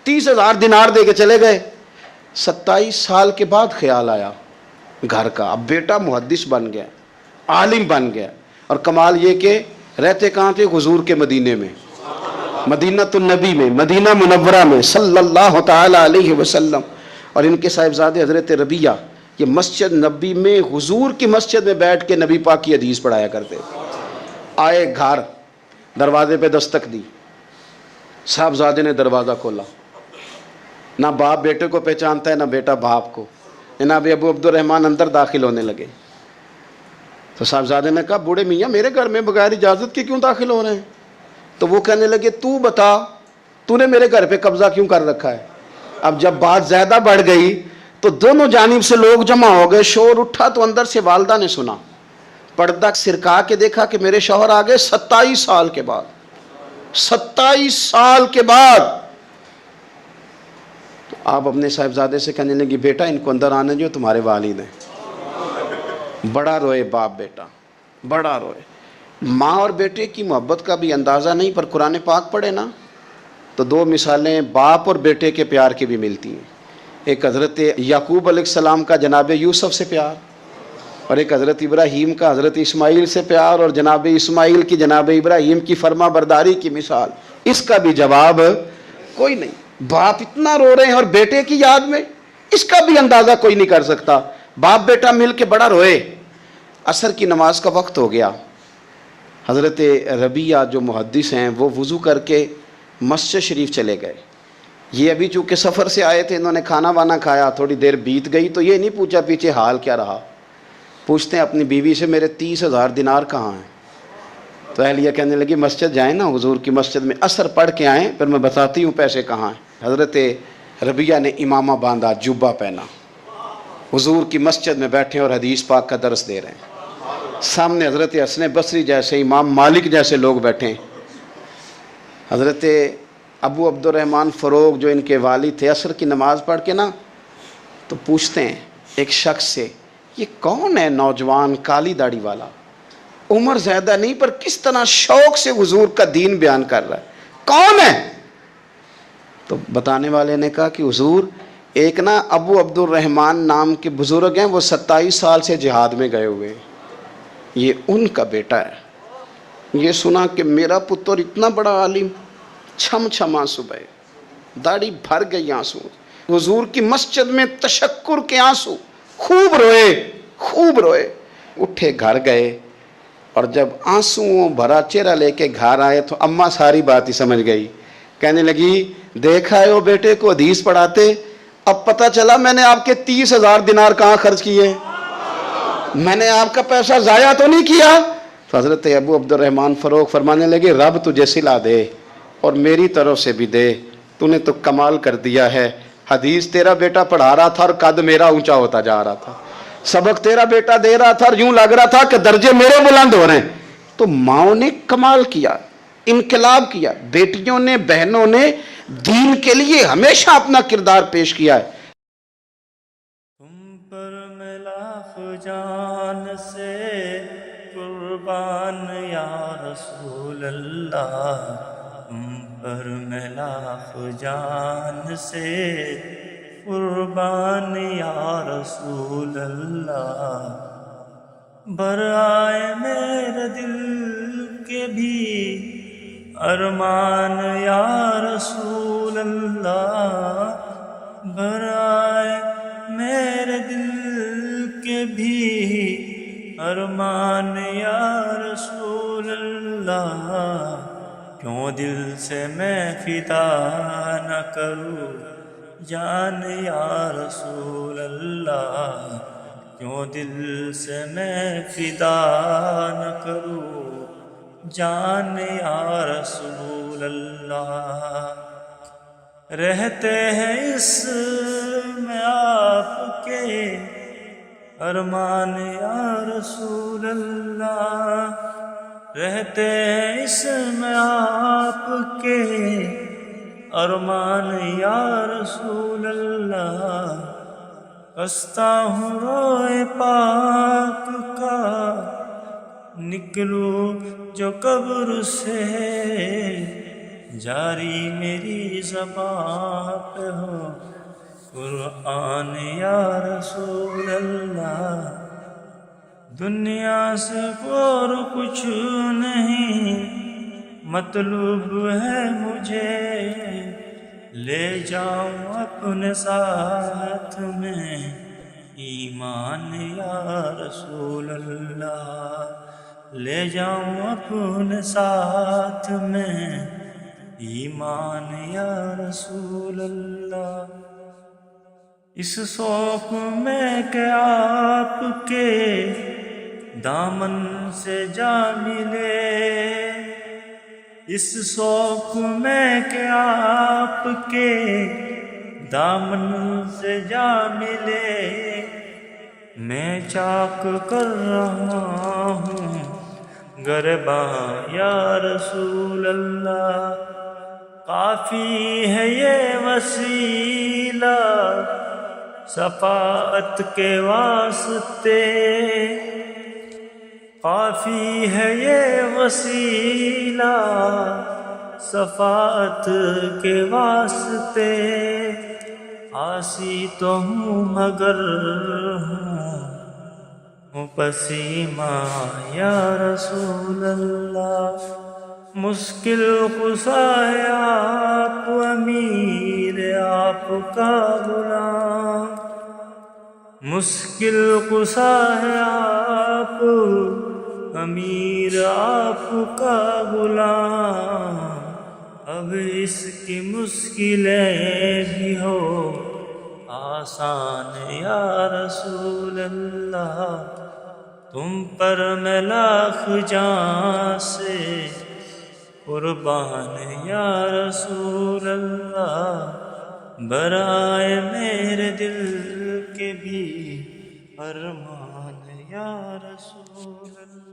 30,000 دینار دے کے چلے گئے۔ 27 سال کے بعد خیال آیا گھر کا، اب بیٹا محدث بن گیا، عالم بن گیا، اور کمال یہ کہ رہتے کہاں تھے؟ حضور کے مدینے میں، مدینہ النبی میں، مدینہ منورہ میں صلی اللہ تعالی علیہ وسلم۔ اور ان کے صاحبزادے حضرت ربیعہ یہ مسجد نبی میں، حضور کی مسجد میں بیٹھ کے نبی پاک کی حدیث پڑھایا کرتے تھے۔ آئے گھر، دروازے پہ دستک دی، صاحبزادے نے دروازہ کھولا، نہ باپ بیٹے کو پہچانتا ہے نہ بیٹا باپ کو۔ جناب ابو عبد الرحمن اندر داخل ہونے لگے تو صاحبزادے نے کہا بوڑھے میاں میرے گھر میں بغیر اجازت کے کیوں داخل ہو رہے ہیں؟ تو وہ کہنے لگے تو بتا تو نے میرے گھر پہ قبضہ کیوں کر رکھا ہے؟ اب جب بات زیادہ بڑھ گئی تو دونوں جانب سے لوگ جمع ہو گئے، شور اٹھا تو اندر سے والدہ نے سنا، پردہ سرکا کے دیکھا کہ میرے شوہر آ گئے 27 سال کے بعد، 27 سال کے بعد۔ تو آپ اپنے صاحبزادے سے کہنے لگی بیٹا ان کو اندر آنے جو تمہارے والد ہیں۔ بڑا روئے باپ بیٹا، بڑا روئے۔ ماں اور بیٹے کی محبت کا بھی اندازہ نہیں، پر قرآن پاک پڑھے نا تو 2 مثالیں باپ اور بیٹے کے پیار کی بھی ملتی ہیں۔ ایک حضرت یعقوب علیہ السلام کا جناب یوسف سے پیار، اور ایک حضرت ابراہیم کا حضرت اسماعیل سے پیار، اور جناب اسماعیل کی جناب ابراہیم کی فرما برداری کی مثال، اس کا بھی جواب کوئی نہیں۔ باپ اتنا رو رہے ہیں اور بیٹے کی یاد میں، اس کا بھی اندازہ کوئی نہیں کر سکتا۔ باپ بیٹا مل کے بڑا روئے۔ عصر کی نماز کا وقت ہو گیا۔ حضرت ربیہ جو محدث ہیں وہ وضو کر کے مسجد شریف چلے گئے۔ یہ ابھی چونکہ سفر سے آئے تھے، انہوں نے کھانا وانا کھایا، تھوڑی دیر بیت گئی تو یہ نہیں پوچھا پیچھے حال کیا رہا۔ پوچھتے ہیں اپنی بیوی سے میرے 30,000 دینار کہاں ہیں؟ تو اہلیہ کہنے لگی مسجد جائیں نا، حضور کی مسجد میں عصر پڑھ کے آئیں، پھر میں بتاتی ہوں پیسے کہاں ہیں۔ حضرت ربیہ نے امامہ باندھا، جبہ پہنا، حضور کی مسجد میں بیٹھے اور حدیث پاک کا درس دے رہے ہیں۔ سامنے حضرت حسن بصری جیسے، امام مالک جیسے لوگ بیٹھے ہیں۔ حضرت ابو عبد الرحمن فروغ جو ان کے والد تھے، عصر کی نماز پڑھ کے نا تو پوچھتے ہیں ایک شخص سے، یہ کون ہے نوجوان کالی داڑھی والا؟ عمر زیادہ نہیں پر کس طرح شوق سے حضور کا دین بیان کر رہا ہے، کون ہے؟ تو بتانے والے نے کہا کہ حضور ایک نا ابو عبد الرحمن نام کے بزرگ ہیں، وہ 27 سال سے جہاد میں گئے ہوئے، یہ ان کا بیٹا ہے۔ یہ سنا کہ میرا پتر اتنا بڑا عالم، چھم چھم آنسو بہے، داڑھی بھر گئی آنسو، حضور کی مسجد میں تشکر کے آنسو، خوب روئے خوب روئے۔ اٹھے گھر گئے اور جب آنسوؤں بھرا چہرہ لے کے گھر آئے تو اماں ساری بات ہی سمجھ گئی، کہنے لگی دیکھا ہے وہ بیٹے کو حدیث پڑھاتے، اب پتہ چلا میں نے آپ کے 30,000 دینار کہاں خرچ کیے، میں نے آپ کا پیسہ ضائع تو نہیں کیا۔ تو حضرت ابو عبد الرحمن فروغ فرمانے لگے رب تجھے صلہ دے اور میری طرف سے بھی دے، تو نے تو کمال کر دیا ہے۔ حدیث تیرا بیٹا پڑھا رہا تھا اور قد میرا اونچا ہوتا جا رہا تھا، سبق تیرا بیٹا دے رہا تھا اور یوں لگ رہا تھا کہ درجے میرے بلند ہو رہے ہیں۔ تو ماؤں نے کمال کیا، انقلاب کیا، بیٹیوں نے بہنوں نے دین کے لیے ہمیشہ اپنا کردار پیش کیا ہے۔ تم پر میں لاکھ جان سے قربان یا رسول اللہ، تم پر میں لاکھ جان سے قربان یا رسول اللہ، برائے میرے دل کے بھی ارمان یا رسول اللہ، برائے میرے دل کے بھی ارمان یا رسول اللہ، کیوں دل سے میں فدا نہ کروں جان یا رسول اللہ، کیوں دل سے میں فدا نہ کروں جان یا رسول اللہ۔ رہتے ہیں اس میں آپ کے ارمان یا رسول اللہ، رہتے ہیں اس میں آپ کے ارمان یا رسول اللہ، کستا ہوں روئے پاک کا نکلوں جو قبر سے، جاری میری زبان پہ ہو قرآن یا رسول اللہ، دنیا سے اور کچھ نہیں مطلوب ہے مجھے، لے جاؤں اپنے ساتھ میں ایمان یا رسول اللہ، لے جاؤں اپنے ساتھ میں ایمان یا رسول اللہ۔ اس شوق میں کہ آپ کے دامن سے جا ملے، اس شوق میں کہ آپ کے دامن سے جا ملے، میں چاک کر رہا ہوں گرباں یا رسول اللہ، کافی ہے یہ وسیلہ شفاعت کے واسطے، کافی ہے یہ وسیلہ شفاعت کے واسطے، عاصی تو ہوں مگر ہوں پسیمہ یا رسول اللہ، مشکل خشا ہے آپ امیر کا غلام، مشکل کشا ہے آپ، امیر آپ کا غلام، اب اس کی مشکلیں بھی ہو آسان یا رسول اللہ، تم پر میں لاکھ جان سے قربان یا رسول اللہ، برائے میرے دل کے بھی ارمان یا رسول اللہ۔